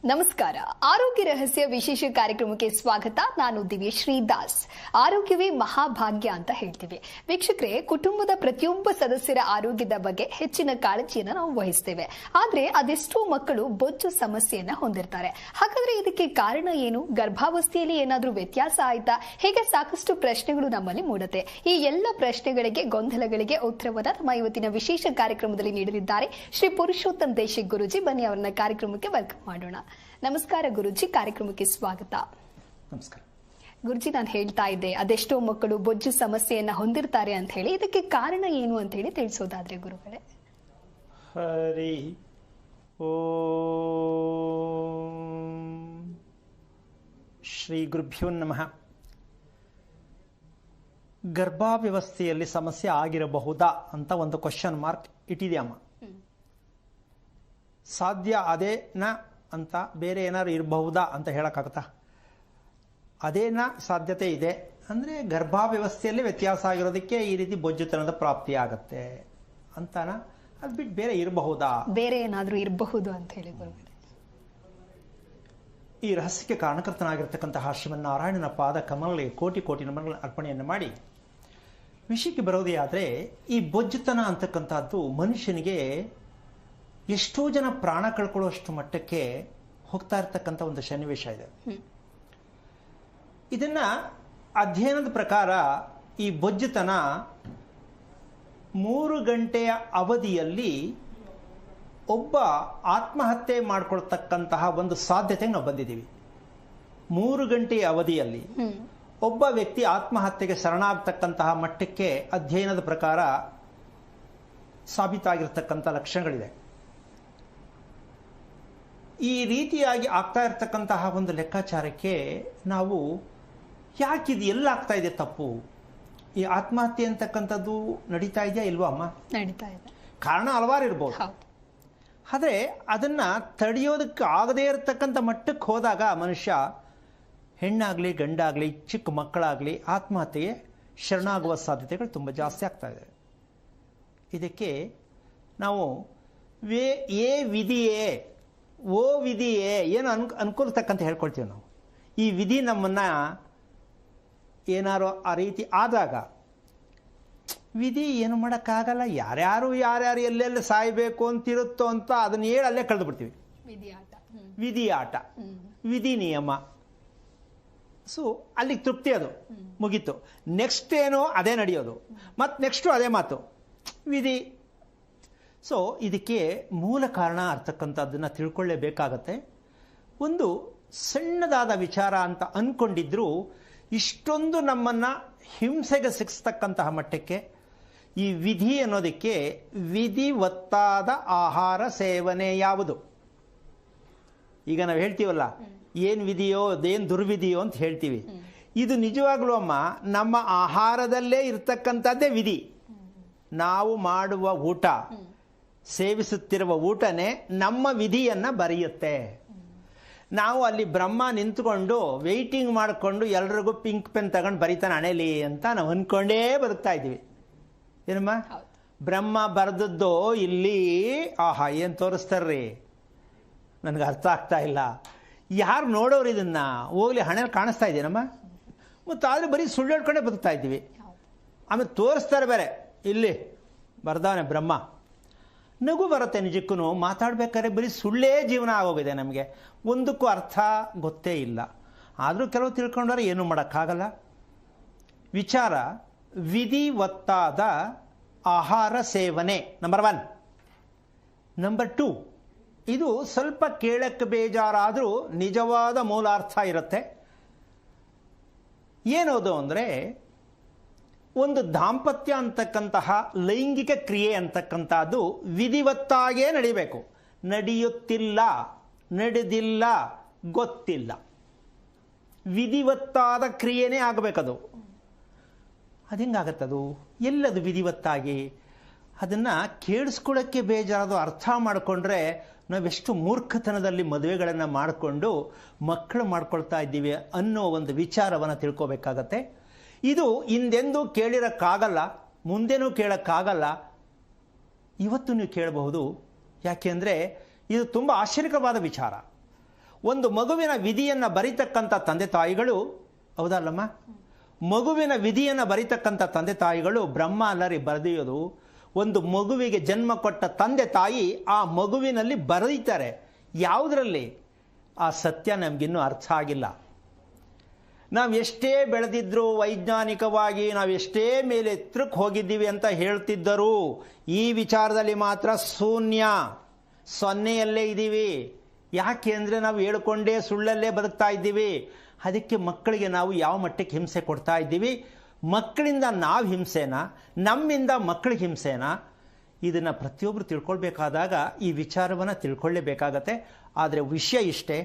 ನಮಸ್ಕಾರ. ಆರೋಗ್ಯ ರಹಸ್ಯ ವಿಶೇಷ ಕಾರ್ಯಕ್ರಮಕ್ಕೆ ಸ್ವಾಗತ. ನಾನು ದಿವ್ಯಶ್ರೀ ದಾಸ್. ಆರೋಗ್ಯವೇ ಮಹಾಭಾಗ್ಯ ಅಂತ ಹೇಳ್ತೀವಿ. ವೀಕ್ಷಕರೇ, ಕುಟುಂಬದ ಪ್ರತಿಯೊಬ್ಬ ಸದಸ್ಯರ ಆರೋಗ್ಯದ ಬಗ್ಗೆ ಹೆಚ್ಚಿನ ಕಾಳಜಿಯನ್ನು ನಾವು ವಹಿಸ್ತೇವೆ. ಆದ್ರೆ ಅದೆಷ್ಟೋ ಮಕ್ಕಳು ಬೊಜ್ಜು ಸಮಸ್ಯೆಯನ್ನ ಹೊಂದಿರ್ತಾರೆ. ಹಾಗಾದ್ರೆ ಇದಕ್ಕೆ ಕಾರಣ ಏನು? ಗರ್ಭಾವಸ್ಥೆಯಲ್ಲಿ ಏನಾದ್ರೂ ವ್ಯತ್ಯಾಸ ಆಯ್ತಾ? ಹೀಗೆ ಸಾಕಷ್ಟು ಪ್ರಶ್ನೆಗಳು ನಮ್ಮಲ್ಲಿ ಮೂಡುತ್ತೆ. ಈ ಎಲ್ಲ ಪ್ರಶ್ನೆಗಳಿಗೆ, ಗೊಂದಲಗಳಿಗೆ ಉತ್ತರವನ್ನ ನಮ್ಮ ಇವತ್ತಿನ ವಿಶೇಷ ಕಾರ್ಯಕ್ರಮದಲ್ಲಿ ನೀಡಲಿದ್ದಾರೆ ಶ್ರೀ ಪುರುಷೋತ್ತಮ್ ದೇಶಿಕ್ ಗುರೂಜಿ. ಬನ್ನಿ ಅವರನ್ನ ಕಾರ್ಯಕ್ರಮಕ್ಕೆ ವೆಲ್ಕಮ್ ಮಾಡೋಣ. ನಮಸ್ಕಾರ ಗುರುಜಿ, ಕಾರ್ಯಕ್ರಮಕ್ಕೆ ಸ್ವಾಗತ. ನಮಸ್ಕಾರ ಗುರುಜಿ, ನಾನು ಹೇಳ್ತಾ ಇದ್ದೆ ಅದೆಷ್ಟೋ ಮಕ್ಕಳು ಬೊಜ್ಜು ಸಮಸ್ಯೆಯನ್ನ ಹೊಂದಿರ್ತಾರೆ ಅಂತ ಹೇಳಿ. ಇದಕ್ಕೆ ಕಾರಣ ಏನು ಅಂತ ಹೇಳಿ ತಿಳಿಸೋದಾದ್ರೆ ಗುರುಗಳೇ. ಹರಿ ಓಂ ಶ್ರೀ ಗುರುಭ್ಯೋ ನಮಃ. ಗರ್ಭಾವ್ಯವಸ್ಥೆಯಲ್ಲಿ ಸಮಸ್ಯೆ ಆಗಿರಬಹುದಾ ಅಂತ ಒಂದು ಕ್ವಶನ್ ಮಾರ್ಕ್ ಇಟ್ಟಿದೆಯಮ್ಮ. ಸಾಧ್ಯ ಅದೇನಾ ಅಂತ ಬೇರೆ ಏನಾದ್ರು ಇರಬಹುದಾ ಅಂತ ಹೇಳಕ್ಕಾಗತ್ತಾ? ಅದೇನಾ ಸಾಧ್ಯತೆ ಇದೆ ಅಂದರೆ ಗರ್ಭಾವ್ಯವಸ್ಥೆಯಲ್ಲಿ ವ್ಯತ್ಯಾಸ ಆಗಿರೋದಕ್ಕೆ ಈ ರೀತಿ ಬೊಜ್ಜುತನದ ಪ್ರಾಪ್ತಿ ಆಗತ್ತೆ ಅಂತಾನ? ಅದು ಬಿಟ್ಟು ಬೇರೆ ಇರಬಹುದಾ? ಬೇರೆ ಏನಾದ್ರೂ ಇರಬಹುದು ಅಂತ ಹೇಳಿ ಗುರುಗಳೇ. ಈ ರಹಸ್ಯಕ್ಕೆ ಕಾರಣಕರ್ತನಾಗಿರ್ತಕ್ಕಂತಹ ಶ್ರೀಮನ್ನಾರಾಯಣನ ಪಾದ ಕಮಲಗಳಿಗೆ ಕೋಟಿ ಕೋಟಿ ನಮನಗಳ ಅರ್ಪಣೆಯನ್ನು ಮಾಡಿ ವಿಷಯಕ್ಕೆ ಬರೋದೇ ಆದರೆ, ಈ ಬೊಜ್ಜುತನ ಅಂತಕ್ಕಂಥದ್ದು ಮನುಷ್ಯನಿಗೆ ಎಷ್ಟೋ ಜನ ಪ್ರಾಣ ಕಳ್ಕೊಳ್ಳುವಷ್ಟು ಮಟ್ಟಕ್ಕೆ ಹೋಗ್ತಾ ಇರ್ತಕ್ಕಂಥ ಒಂದು ಸನ್ನಿವೇಶ ಇದೆ. ಇದನ್ನ ಅಧ್ಯಯನದ ಪ್ರಕಾರ ಈ ಬೊಜ್ಜುತನ 3 ಗಂಟೆಯ ಅವಧಿಯಲ್ಲಿ ಒಬ್ಬ ಆತ್ಮಹತ್ಯೆ ಮಾಡಿಕೊಳ್ತಕ್ಕಂತಹ ಒಂದು ಸಾಧ್ಯತೆಗೆ ನಾವು ಬಂದಿದ್ದೀವಿ. 3 ಗಂಟೆಯ ಅವಧಿಯಲ್ಲಿ ಒಬ್ಬ ವ್ಯಕ್ತಿ ಆತ್ಮಹತ್ಯೆಗೆ ಶರಣಾಗ್ತಕ್ಕಂತಹ ಮಟ್ಟಕ್ಕೆ ಅಧ್ಯಯನದ ಪ್ರಕಾರ ಸಾಬೀತಾಗಿರ್ತಕ್ಕಂಥ ಲಕ್ಷಣಗಳಿದೆ. ಈ ರೀತಿಯಾಗಿ ಆಗ್ತಾ ಇರ್ತಕ್ಕಂತಹ ಒಂದು ಲೆಕ್ಕಾಚಾರಕ್ಕೆ ನಾವು ಯಾಕಿದು ಎಲ್ಲ ಆಗ್ತಾ ಇದೆ ತಪ್ಪು? ಈ ಆತ್ಮಹತ್ಯೆ ಅಂತಕ್ಕಂಥದ್ದು ನಡೀತಾ ಇದೆಯಾ ಇಲ್ವಾ ಅಮ್ಮ? ನಡೀತಾ ಇದೆ. ಕಾರಣ ಹಲವಾರು ಇರ್ಬೋದು. ಆದರೆ ಅದನ್ನ ತಡೆಯೋದಕ್ಕೆ ಆಗದೇ ಇರತಕ್ಕಂಥ ಮಟ್ಟಕ್ಕೆ ಹೋದಾಗ ಮನುಷ್ಯ, ಹೆಣ್ಣಾಗ್ಲಿ ಗಂಡಾಗ್ಲಿ ಚಿಕ್ಕ ಮಕ್ಕಳಾಗ್ಲಿ ಆತ್ಮಹತ್ಯೆಗೆ ಶರಣಾಗುವ ಸಾಧ್ಯತೆಗಳು ತುಂಬ ಜಾಸ್ತಿ ಆಗ್ತಾ ಇದೆ. ಇದಕ್ಕೆ ನಾವು ಏ ವಿಧಿಯೇ ಓ ವಿಧಿಯೇ ಏನು ಅನುಕೂಲತಕ್ಕಂತ ಹೇಳ್ಕೊಳ್ತೀವಿ ನಾವು. ಈ ವಿಧಿ ನಮ್ಮನ್ನ ಏನಾರು ಆ ರೀತಿ ಆದಾಗ ವಿಧಿ ಏನು ಮಾಡೋಕ್ಕಾಗಲ್ಲ. ಯಾರ್ಯಾರು ಎಲ್ಲೆಲ್ಲಿ ಸಾಯ್ಬೇಕು ಅಂತಿರುತ್ತೋ ಅಂತ ಅದನ್ನ ಹೇಳಿ ಅಲ್ಲೇ ಕಳೆದು ಬಿಡ್ತೀವಿ. ವಿಧಿ ಆಟ, ವಿಧಿ ನಿಯಮ. ಸೊ ಅಲ್ಲಿಗೆ ತೃಪ್ತಿ, ಅದು ಮುಗೀತು. ನೆಕ್ಸ್ಟ್ ಏನೋ ಅದೇ ನಡೆಯೋದು, ಮತ್ತು ನೆಕ್ಸ್ಟು ಅದೇ ಮಾತು, ವಿಧಿ. ಸೊ ಇದಕ್ಕೆ ಮೂಲ ಕಾರಣ ಅಂತಕ್ಕಂಥದ್ದನ್ನು ತಿಳ್ಕೊಳ್ಳೇಬೇಕಾಗತ್ತೆ. ಒಂದು ಸಣ್ಣದಾದ ವಿಚಾರ ಅಂತ ಅಂದ್ಕೊಂಡಿದ್ರು ಇಷ್ಟೊಂದು ನಮ್ಮನ್ನು ಹಿಂಸೆಗೆ ಸಿಕ್ಸ್ತಕ್ಕಂತಹ ಮಟ್ಟಕ್ಕೆ ಈ ವಿಧಿ ಅನ್ನೋದಕ್ಕೆ ವಿಧಿವತ್ತಾದ ಆಹಾರ ಸೇವನೆ ಯಾವುದು? ಈಗ ನಾವು ಹೇಳ್ತೀವಲ್ಲ, ಏನು ವಿಧಿಯೋ ಅದೇನು ದುರ್ವಿಧಿಯೋ ಅಂತ ಹೇಳ್ತೀವಿ. ಇದು ನಿಜವಾಗ್ಲೂ ಅಮ್ಮ ನಮ್ಮ ಆಹಾರದಲ್ಲೇ ಇರ್ತಕ್ಕಂಥದ್ದೇ ವಿಧಿ. ನಾವು ಮಾಡುವ ಊಟ, ಸೇವಿಸುತ್ತಿರುವ ಊಟನೇ ನಮ್ಮ ವಿಧಿಯನ್ನ ಬರೆಯುತ್ತೆ. ನಾವು ಅಲ್ಲಿ ಬ್ರಹ್ಮ ನಿಂತ್ಕೊಂಡು ವೆಯ್ಟಿಂಗ್ ಮಾಡಿಕೊಂಡು ಎಲ್ರಿಗೂ ಪಿಂಕ್ ಪೆನ್ ತಗೊಂಡು ಬರೀತಾನೆ ಹಣೆಲಿ ಅಂತ ನಾವು ಅಂದ್ಕೊಂಡೇ ಬದುಕ್ತಾ ಇದ್ದೀವಿ. ಏನಮ್ಮ, ಬ್ರಹ್ಮ ಬರೆದದ್ದು ಇಲ್ಲಿ ಆಹಾ ಏನು ತೋರಿಸ್ತಾರ್ರಿ, ನನಗೆ ಅರ್ಥ ಆಗ್ತಾ ಇಲ್ಲ. ಯಾರು ನೋಡೋರು ಇದನ್ನ ಹೋಗ್ಲಿ ಹಣೆಯಲ್ಲಿ ಕಾಣಿಸ್ತಾ ಇದೆಯೇನಮ್ಮ? ಮತ್ತು ಆದ್ರೆ ಬರೀ ಸುಳ್ಳು ಹೇಳ್ಕೊಂಡೇ ಬದುಕ್ತಾ ಇದ್ದೀವಿ. ಆಮೇಲೆ ತೋರಿಸ್ತಾರೆ ಬೇರೆ, ಇಲ್ಲಿ ಬರ್ದವನೆ ಬ್ರಹ್ಮ. ನಗು ಬರುತ್ತೆ ನಿಜಕ್ಕೂ. ಮಾತಾಡ್ಬೇಕಾದ್ರೆ ಬರೀ ಸುಳ್ಳೇ ಜೀವನ ಆಗೋಗಿದೆ ನಮಗೆ. ಒಂದಕ್ಕೂ ಅರ್ಥ ಗೊತ್ತೇ ಇಲ್ಲ. ಆದರೂ ಕೆಲವು ತಿಳ್ಕೊಂಡ್ರೆ ಏನೂ ಮಾಡೋಕ್ಕಾಗಲ್ಲ. ವಿಚಾರ ವಿಧಿವತ್ತಾದ ಆಹಾರ ಸೇವನೆ ನಂಬರ್ 1. ನಂಬರ್ 2, ಇದು ಸ್ವಲ್ಪ ಕೇಳಕ್ಕೆ ಬೇಜಾರಾದರೂ ನಿಜವಾದ ಮೂಲಾರ್ಥ ಇರುತ್ತೆ. ಏನದು ಅಂದರೆ, ಒಂದು ದಾಂಪತ್ಯ ಅಂತಕ್ಕಂತಹ ಲೈಂಗಿಕ ಕ್ರಿಯೆ ಅಂತಕ್ಕಂಥದ್ದು ವಿಧಿವತ್ತಾಗೇ ನಡಿಬೇಕು. ನಡೆಯುತ್ತಿಲ್ಲ, ನಡೆದಿಲ್ಲ, ಗೊತ್ತಿಲ್ಲ. ವಿಧಿವತ್ತಾದ ಕ್ರಿಯೆನೇ ಆಗಬೇಕದು. ಅದು ಹೆಂಗಾಗತ್ತದು? ಎಲ್ಲದು ವಿಧಿವತ್ತಾಗಿ? ಅದನ್ನು ಕೇಳಿಸ್ಕೊಳ್ಳೋಕ್ಕೆ ಬೇಜಾರದು. ಅರ್ಥ ಮಾಡಿಕೊಂಡ್ರೆ ನಾವೆಷ್ಟು ಮೂರ್ಖತನದಲ್ಲಿ ಮದುವೆಗಳನ್ನು ಮಾಡಿಕೊಂಡು ಮಕ್ಕಳು ಮಾಡ್ಕೊಳ್ತಾ ಇದ್ದೀವಿ ಅನ್ನೋ ಒಂದು ವಿಚಾರವನ್ನು ತಿಳ್ಕೋಬೇಕಾಗತ್ತೆ. ಇದು ಹಿಂದೆಂದೂ ಕೇಳಿರೋಕ್ಕಾಗಲ್ಲ, ಮುಂದೆನೂ ಕೇಳೋಕ್ಕಾಗಲ್ಲ. ಇವತ್ತು ನೀವು ಕೇಳಬಹುದು. ಯಾಕೆಂದರೆ ಇದು ತುಂಬ ಆಶ್ಚರ್ಯಕರವಾದ ವಿಚಾರ. ಒಂದು ಮಗುವಿನ ವಿಧಿಯನ್ನು ಬರೀತಕ್ಕಂಥ ತಂದೆ ತಾಯಿಗಳು, ಹೌದಲ್ಲಮ್ಮ? ಮಗುವಿನ ವಿಧಿಯನ್ನು ಬರೀತಕ್ಕಂಥ ತಂದೆ ತಾಯಿಗಳು ಬ್ರಹ್ಮ ಅಲ್ಲರಿ ಬರೆದಿಯೋದು. ಒಂದು ಮಗುವಿಗೆ ಜನ್ಮ ಕೊಟ್ಟ ತಂದೆ ತಾಯಿ ಆ ಮಗುವಿನಲ್ಲಿ ಬರೀತಾರೆ. ಯಾವುದರಲ್ಲಿ? ಆ ಸತ್ಯ ನಮಗಿನ್ನೂ ಅರ್ಥ ಆಗಿಲ್ಲ. ನಾವು ಎಷ್ಟೇ ಬೆಳೆದಿದ್ರು, ವೈಜ್ಞಾನಿಕವಾಗಿ ನಾವು ಎಷ್ಟೇ ಮೇಲೆ ಎತ್ತರಕ್ಕೆ ಹೋಗಿದ್ದೀವಿ ಅಂತ ಹೇಳ್ತಿದ್ದರೂ ಈ ವಿಚಾರದಲ್ಲಿ ಮಾತ್ರ ಶೂನ್ಯ, ಸೊನ್ನೆಯಲ್ಲೇ ಇದ್ದೀವಿ. ಯಾಕೆ ಅಂದರೆ ನಾವು ಹೇಳ್ಕೊಂಡೇ ಸುಳ್ಳಲ್ಲೇ ಬದುಕ್ತಾ ಇದ್ದೀವಿ. ಅದಕ್ಕೆ ಮಕ್ಕಳಿಗೆ ನಾವು ಯಾವ ಮಟ್ಟಕ್ಕೆ ಹಿಂಸೆ ಕೊಡ್ತಾ ಇದ್ದೀವಿ? ಮಕ್ಕಳಿಂದ ನಾವು ಹಿಂಸೆನಾ, ನಮ್ಮಿಂದ ಮಕ್ಕಳಿಗೆ ಹಿಂಸೆನಾ? ಇದನ್ನು ಪ್ರತಿಯೊಬ್ಬರು ತಿಳ್ಕೊಳ್ಬೇಕಾದಾಗ ಈ ವಿಚಾರವನ್ನು ತಿಳ್ಕೊಳ್ಳೇಬೇಕಾಗತ್ತೆ. ಆದರೆ ವಿಷಯ ಇಷ್ಟೇ,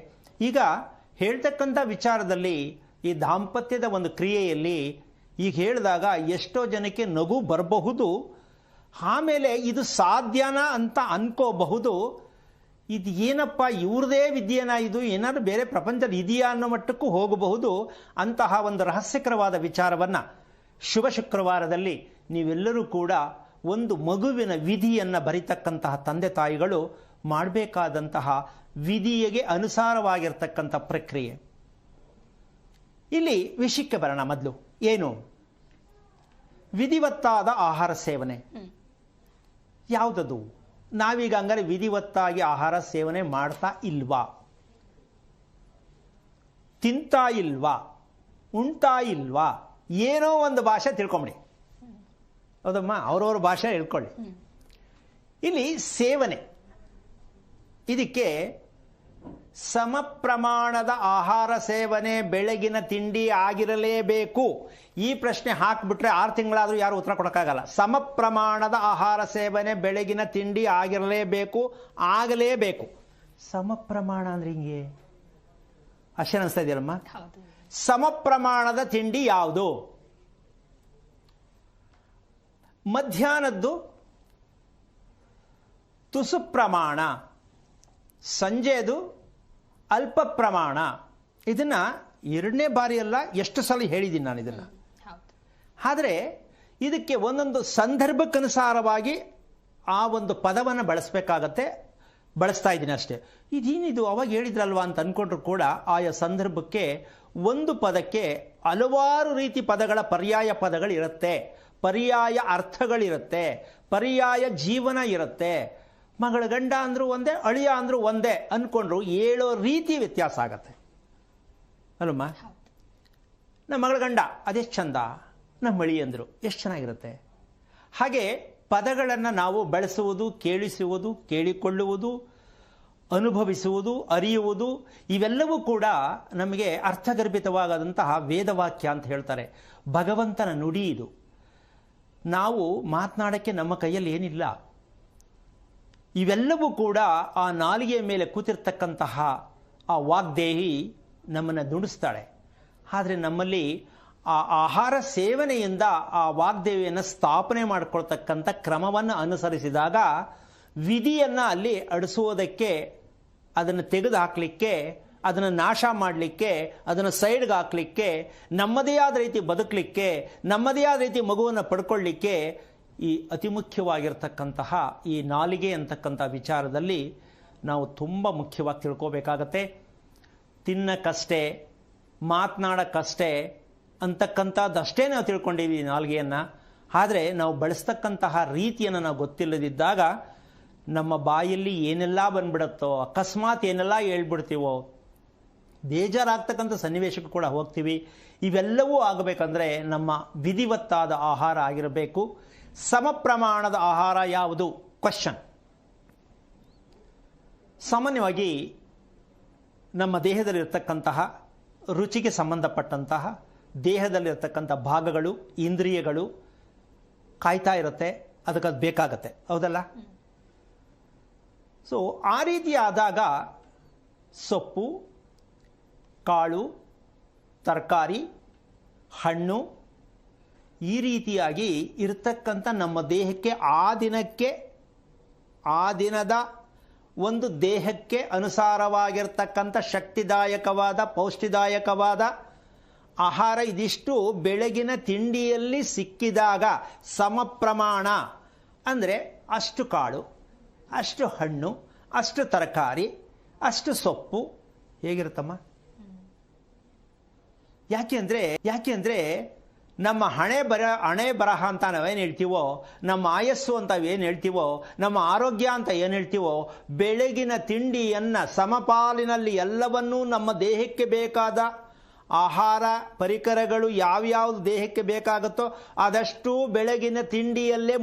ಈಗ ಹೇಳ್ತಕ್ಕಂಥ ವಿಚಾರದಲ್ಲಿ ಈ ದಾಂಪತ್ಯದ ಒಂದು ಕ್ರಿಯೆಯಲ್ಲಿ ಈಗ ಹೇಳಿದಾಗ ಎಷ್ಟೋ ಜನಕ್ಕೆ ನಗು ಬರಬಹುದು, ಆಮೇಲೆ ಇದು ಸಾಧ್ಯನಾ ಅಂತ ಅನ್ಕೋಬಹುದು. ಇದು ಏನಪ್ಪ ಇವ್ರದೇ ವಿದ್ಯೆನಾ, ಇದು ಏನಾದರೂ ಬೇರೆ ಪ್ರಪಂಚದಲ್ಲಿ ಇದೆಯಾ ಅನ್ನೋ ಮಟ್ಟಕ್ಕೂ ಹೋಗಬಹುದು. ಅಂತಹ ಒಂದು ರಹಸ್ಯಕರವಾದ ವಿಚಾರವನ್ನು ಶುಭ ಶುಕ್ರವಾರದಲ್ಲಿ ನೀವೆಲ್ಲರೂ ಕೂಡ ಒಂದು ಮಗುವಿನ ವಿಧಿಯನ್ನು ಬರಿತಕ್ಕಂತಹ ತಂದೆ ತಾಯಿಗಳು ಮಾಡಬೇಕಾದಂತಹ ವಿಧಿಗೆ ಅನುಸಾರವಾಗಿರ್ತಕ್ಕಂಥ ಪ್ರಕ್ರಿಯೆ. ಇಲ್ಲಿ ವಿಷಯಕ್ಕೆ ಬರೋಣ. ಮೊದಲು ಏನು? ವಿಧಿವತ್ತಾದ ಆಹಾರ ಸೇವನೆ ಯಾವುದದು? ನಾವೀಗ ಹಂಗಾರೆ ವಿಧಿವತ್ತಾಗಿ ಆಹಾರ ಸೇವನೆ ಮಾಡ್ತಾ ಇಲ್ವಾ? ತಿಂತಾ ಇಲ್ವಾ? ಉಣ್ತಾ ಇಲ್ವಾ? ಏನೋ ಒಂದು ಭಾಷೆ ತಿಳ್ಕೊಂಬಿಡಿ, ಹೌದಮ್ಮ? ಅವ್ರವ್ರ ಭಾಷೆ ಹೇಳ್ಕೊಳ್ಳಿ. ಇಲ್ಲಿ ಸೇವನೆ, ಇದಕ್ಕೆ ಸಮ ಪ್ರಮಾಣದ ಆಹಾರ ಸೇವನೆ ಬೆಳಗಿನ ತಿಂಡಿ ಆಗಿರಲೇಬೇಕು. ಈ ಪ್ರಶ್ನೆ ಹಾಕಿಬಿಟ್ರೆ 6 ತಿಂಗಳಾದರೂ ಯಾರು ಉತ್ತರ ಕೊಡೋಕ್ಕಾಗಲ್ಲ. ಸಮ ಪ್ರಮಾಣದ ಆಹಾರ ಸೇವನೆ ಬೆಳಗಿನ ತಿಂಡಿ ಆಗಿರಲೇಬೇಕು, ಆಗಲೇಬೇಕು. ಸಮ ಪ್ರಮಾಣ ಅಂದ್ರೆ ಹಿಂಗೆ ಅಷ್ಟೇ ಅನಿಸ್ತಾ ಇದೆಯಲ್ಲಮ್ಮ? ಸಮ ಪ್ರಮಾಣದ ತಿಂಡಿ ಯಾವುದು? ಮಧ್ಯಾಹ್ನದ್ದು ತುಸು ಪ್ರಮಾಣ, ಸಂಜೆದು ಅಲ್ಪ ಪ್ರಮಾಣ. ಇದನ್ನ 2ನೇ ಬಾರಿ ಅಲ್ಲ, ಎಷ್ಟು ಸಲ ಹೇಳಿದ್ದೀನಿ ನಾನು ಇದನ್ನ. ಆದರೆ ಇದಕ್ಕೆ ಒಂದೊಂದು ಸಂದರ್ಭಕ್ಕನುಸಾರವಾಗಿ ಆ ಒಂದು ಪದವನ್ನು ಬಳಸಬೇಕಾಗತ್ತೆ. ಬಳಸ್ತಾ ಇದ್ದೀನಿ ಅಷ್ಟೇ. ಇದೇನಿದು ಅವಾಗ ಹೇಳಿದ್ರಲ್ವಾ ಅಂತ ಅಂದ್ಕೊಂಡ್ರು ಕೂಡ ಆಯಾ ಸಂದರ್ಭಕ್ಕೆ ಒಂದು ಪದಕ್ಕೆ ಹಲವಾರು ರೀತಿ ಪದಗಳ ಪರ್ಯಾಯ ಪದಗಳಿರುತ್ತೆ, ಪರ್ಯಾಯ ಅರ್ಥಗಳಿರುತ್ತೆ, ಪರ್ಯಾಯ ಜೀವನ ಇರುತ್ತೆ. ಮಗಳ ಗಂಡ ಅಂದರೂ ಒಂದೇ, ಅಳಿಯ ಅಂದರೂ ಒಂದೇ ಅಂದ್ಕೊಂಡ್ರು ಹೇಳೋ ರೀತಿ ವ್ಯತ್ಯಾಸ ಆಗತ್ತೆ ಅಲ್ಲಮ್ಮ? ನಮ್ಮ ಮಗಳ ಗಂಡ ಅದೆಷ್ಟು ಚಂದ, ನಮ್ಮ ಅಳಿ ಅಂದರು ಎಷ್ಟು ಚೆನ್ನಾಗಿರುತ್ತೆ. ಹಾಗೆ ಪದಗಳನ್ನು ನಾವು ಬಳಸುವುದು, ಕೇಳಿಸುವುದು, ಕೇಳಿಕೊಳ್ಳುವುದು, ಅನುಭವಿಸುವುದು, ಅರಿಯುವುದು, ಇವೆಲ್ಲವೂ ಕೂಡ ನಮಗೆ ಅರ್ಥಗರ್ಭಿತವಾದಂತಹ ವೇದವಾಕ್ಯ ಅಂತ ಹೇಳ್ತಾರೆ. ಭಗವಂತನ ನುಡಿ ಇದು. ನಾವು ಮಾತನಾಡೋಕ್ಕೆ ನಮ್ಮ ಕೈಯಲ್ಲಿ ಏನಿಲ್ಲ. ಇವೆಲ್ಲವೂ ಕೂಡ ಆ ನಾಲಿಗೆಯ ಮೇಲೆ ಕೂತಿರ್ತಕ್ಕಂತಹ ಆ ವಾಗ್ದೇಹಿ ನಮ್ಮನ್ನು ನುಡಿಸ್ತಾಳೆ. ಆದರೆ ನಮ್ಮಲ್ಲಿ ಆ ಆಹಾರ ಸೇವನೆಯಿಂದ ಆ ವಾಗ್ದೇವಿಯನ್ನು ಸ್ಥಾಪನೆ ಮಾಡಿಕೊಳ್ತಕ್ಕಂಥ ಕ್ರಮವನ್ನು ಅನುಸರಿಸಿದಾಗ ವಿಧಿಯನ್ನು ಅಲ್ಲಿ ಅಡಿಸೋದಕ್ಕೆ, ಅದನ್ನು ತೆಗೆದು ಹಾಕಲಿಕ್ಕೆ, ಅದನ್ನು ನಾಶ ಮಾಡಲಿಕ್ಕೆ, ಅದನ್ನು ಸೈಡ್ಗೆ ಹಾಕಲಿಕ್ಕೆ, ನಮ್ಮದೇ ಆದ ರೀತಿ ಬದುಕಲಿಕ್ಕೆ, ನಮ್ಮದೇ ಆದ ರೀತಿ ಮಗುವನ್ನು ಪಡ್ಕೊಳ್ಳಿಕ್ಕೆ ಈ ಅತಿ ಮುಖ್ಯವಾಗಿರ್ತಕ್ಕಂತಹ ಈ ನಾಲಿಗೆ ಅಂತಕ್ಕಂಥ ವಿಚಾರದಲ್ಲಿ ನಾವು ತುಂಬ ಮುಖ್ಯವಾಗಿ ತಿಳ್ಕೋಬೇಕಾಗತ್ತೆ. ತಿನ್ನಕ್ಕಷ್ಟೇ, ಮಾತನಾಡೋಕ್ಕಷ್ಟೇ ಅಂತಕ್ಕಂಥದ್ದಷ್ಟೇ ನಾವು ತಿಳ್ಕೊಂಡಿವಿ ನಾಲಿಗೆಯನ್ನು. ಆದರೆ ನಾವು ಬಳಸ್ತಕ್ಕಂತಹ ರೀತಿಯನ್ನು ನಾವು ಗೊತ್ತಿಲ್ಲದಿದ್ದಾಗ ನಮ್ಮ ಬಾಯಲ್ಲಿ ಏನೆಲ್ಲ ಬಂದ್ಬಿಡುತ್ತೋ, ಅಕಸ್ಮಾತ್ ಏನೆಲ್ಲ ಹೇಳ್ಬಿಡ್ತೀವೋ, ಬೇಜಾರಾಗ್ತಕ್ಕಂಥ ಸನ್ನಿವೇಶಕ್ಕೂ ಕೂಡ ಹೋಗ್ತೀವಿ. ಇವೆಲ್ಲವೂ ಆಗಬೇಕಂದ್ರೆ ನಮ್ಮ ವಿಧಿವತ್ತಾದ ಆಹಾರ ಆಗಿರಬೇಕು. ಸಮ ಪ್ರಮಾಣದ ಆಹಾರ ಯಾವುದು? ಕ್ವಶನ್. ಸಾಮಾನ್ಯವಾಗಿ ನಮ್ಮ ದೇಹದಲ್ಲಿರ್ತಕ್ಕಂತಹ ರುಚಿಗೆ ಸಂಬಂಧಪಟ್ಟಂತಹ ದೇಹದಲ್ಲಿರ್ತಕ್ಕಂಥ ಭಾಗಗಳು, ಇಂದ್ರಿಯಗಳು ಕಾಯ್ತಾ ಇರುತ್ತೆ, ಅದಕ್ಕೆ ಅದು ಬೇಕಾಗತ್ತೆ, ಹೌದಲ್ಲ? ಸೊ ಆ ರೀತಿ ಆದಾಗ ಸೊಪ್ಪು, ಕಾಳು, ತರಕಾರಿ, ಹಣ್ಣು, ಈ ರೀತಿಯಾಗಿ ಇರ್ತಕ್ಕಂಥ ನಮ್ಮ ದೇಹಕ್ಕೆ ಆ ದಿನದ ಒಂದು ದೇಹಕ್ಕೆ ಅನುಸಾರವಾಗಿರ್ತಕ್ಕಂಥ ಶಕ್ತಿದಾಯಕವಾದ, ಪೌಷ್ಟಿದಾಯಕವಾದ ಆಹಾರ ಇದಿಷ್ಟು ಬೆಳಗಿನ ತಿಂಡಿಯಲ್ಲಿ ಸಿಕ್ಕಿದಾಗ ಸಮ ಪ್ರಮಾಣ ಅಂದರೆ ಅಷ್ಟು ಕಾಳು, ಅಷ್ಟು ಹಣ್ಣು, ಅಷ್ಟು ತರಕಾರಿ, ಅಷ್ಟು ಸೊಪ್ಪು, ಹೇಗಿರುತ್ತಮ್ಮ? ಯಾಕೆ ಅಂದರೆ ನಮ್ಮ ಹಣೆ ಬರಹ ಅಂತ ನಾವೇನು ಹೇಳ್ತೀವೋ, ನಮ್ಮ ಆಯಸ್ಸು ಅಂತ ಏನು ಹೇಳ್ತೀವೋ, ನಮ್ಮ ಆರೋಗ್ಯ ಅಂತ ಏನು ಹೇಳ್ತೀವೋ, ಬೆಳಗಿನ ತಿಂಡಿಯನ್ನು ಸಮಪಾಲಿನಲ್ಲಿ ಎಲ್ಲವನ್ನೂ ನಮ್ಮ ದೇಹಕ್ಕೆ ಬೇಕಾದ ಆಹಾರ ಪರಿಕರಗಳು ಯಾವ್ಯಾವುದು ದೇಹಕ್ಕೆ ಬೇಕಾಗುತ್ತೋ ಅದಷ್ಟು ಬೆಳಗಿನ ತಿಂಡಿಯಲ್ಲೇ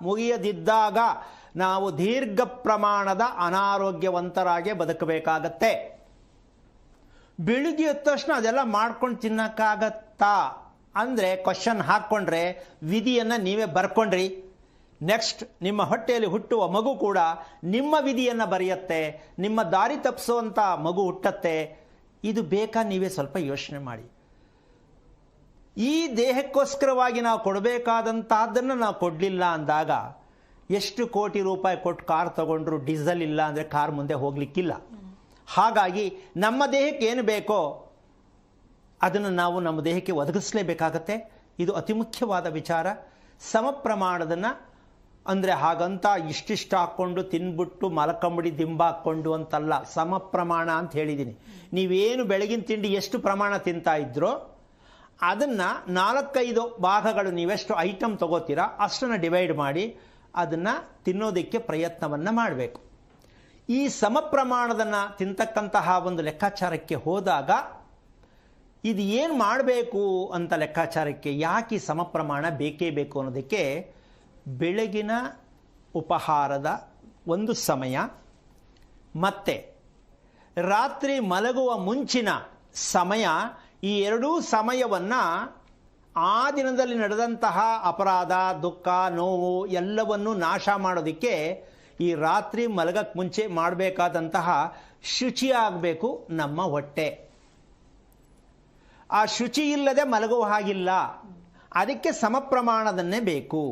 ಮುಗಿಯದಿದ್ದಾಗ ನಾವು ದೀರ್ಘ ಪ್ರಮಾಣದ ಅನಾರೋಗ್ಯವಂತರಾಗಿ ಬದುಕಬೇಕಾಗತ್ತೆ. ಬೆಳಿಗ್ಗೆ ಎದ್ದ ತಕ್ಷಣ ಅದೆಲ್ಲ ಮಾಡ್ಕೊಂಡು ತಿನ್ನಕ್ಕಾಗತ್ತಾ ಅಂದರೆ ಕ್ವಶನ್ ಹಾಕ್ಕೊಂಡ್ರೆ ವಿಧಿಯನ್ನು ನೀವೇ ಬರ್ಕೊಂಡ್ರಿ. ನೆಕ್ಸ್ಟ್ ನಿಮ್ಮ ಹೊಟ್ಟೆಯಲ್ಲಿ ಹುಟ್ಟುವ ಮಗು ಕೂಡ ನಿಮ್ಮ ವಿಧಿಯನ್ನು ಬರೆಯುತ್ತೆ, ನಿಮ್ಮ ದಾರಿ ತಪ್ಪಿಸುವಂಥ ಮಗು ಹುಟ್ಟತ್ತೆ. ಇದು ಬೇಕಾ? ನೀವೇ ಸ್ವಲ್ಪ ಯೋಚನೆ ಮಾಡಿ. ಈ ದೇಹಕ್ಕೋಸ್ಕರವಾಗಿ ನಾವು ಕೊಡಬೇಕಾದಂತಹದ್ದನ್ನು ನಾವು ಕೊಡಲಿಲ್ಲ ಅಂದಾಗ ಎಷ್ಟು ಕೋಟಿ ರೂಪಾಯಿ ಕೊಟ್ಟು ಕಾರ್ ತಗೊಂಡ್ರು ಡೀಸೆಲ್ ಇಲ್ಲ ಅಂದರೆ ಕಾರ್ ಮುಂದೆ ಹೋಗ್ಲಿಕ್ಕಿಲ್ಲ. ಹಾಗಾಗಿ ನಮ್ಮ ದೇಹಕ್ಕೆ ಏನು ಬೇಕೋ ಅದನ್ನು ನಾವು ನಮ್ಮ ದೇಹಕ್ಕೆ ಒದಗಿಸಲೇಬೇಕಾಗತ್ತೆ. ಇದು ಅತಿ ಮುಖ್ಯವಾದ ವಿಚಾರ. ಸಮ ಪ್ರಮಾಣದನ್ನು ಅಂದರೆ ಹಾಗಂತ ಇಷ್ಟಿಷ್ಟು ಹಾಕ್ಕೊಂಡು ತಿನ್ಬಿಟ್ಟು ಮಲಕಂಬಿಡಿ ದಿಂಬ ಹಾಕ್ಕೊಂಡು ಅಂತಲ್ಲ, ಸಮ ಪ್ರಮಾಣ ಅಂತ ಹೇಳಿದ್ದೀನಿ. ನೀವೇನು ಬೆಳಗಿನ ತಿಂಡಿ ಎಷ್ಟು ಪ್ರಮಾಣ ತಿಂತಾ ಇದ್ರೋ ಅದನ್ನು 4-5 ಭಾಗಗಳು ನೀವೆಷ್ಟು ಐಟಮ್ ತಗೋತೀರಾ ಅಷ್ಟನ್ನು ಡಿವೈಡ್ ಮಾಡಿ ಅದನ್ನು ತಿನ್ನೋದಕ್ಕೆ ಪ್ರಯತ್ನವನ್ನು ಮಾಡಬೇಕು. ಈ ಸಮ ಪ್ರಮಾಣದನ್ನು ತಿಂತಕ್ಕಂತಹ ಒಂದು ಲೆಕ್ಕಾಚಾರಕ್ಕೆ ಹೋದಾಗ ಇದು ಏನು ಮಾಡಬೇಕು ಅಂತ ಲೆಕ್ಕಾಚಾರಕ್ಕೆ ಯಾಕೆ ಸಮ ಪ್ರಮಾಣ ಬೇಕೇ ಬೇಕು ಅನ್ನೋದಕ್ಕೆ ಬೆಳಗಿನ ಉಪಹಾರದ ಒಂದು ಸಮಯ ಮತ್ತು ರಾತ್ರಿ ಮಲಗುವ ಮುಂಚಿನ ಸಮಯ, ಈ ಎರಡೂ ಸಮಯವನ್ನು ಆ ದಿನದಲ್ಲಿ ನಡೆದಂತಹ ಅಪರಾಧ, ದುಃಖ, ನೋವು ಎಲ್ಲವನ್ನೂ ನಾಶ ಮಾಡೋದಕ್ಕೆ ಈ ರಾತ್ರಿ ಮಲಗಕ್ಕೆ ಮುಂಚೆ ಮಾಡಬೇಕಾದಂತಹ ಶುಚಿ ಆಗಬೇಕು ನಮ್ಮ ಹೊಟ್ಟೆ. ಆ ಶುಚಿ ಇಲ್ಲದೆ ಮಲಗುವ ಹಾಗಿಲ್ಲ. ಅದಕ್ಕೆ ಸಮ ಪ್ರಮಾಣದನ್ನೇ ಬೇಕು.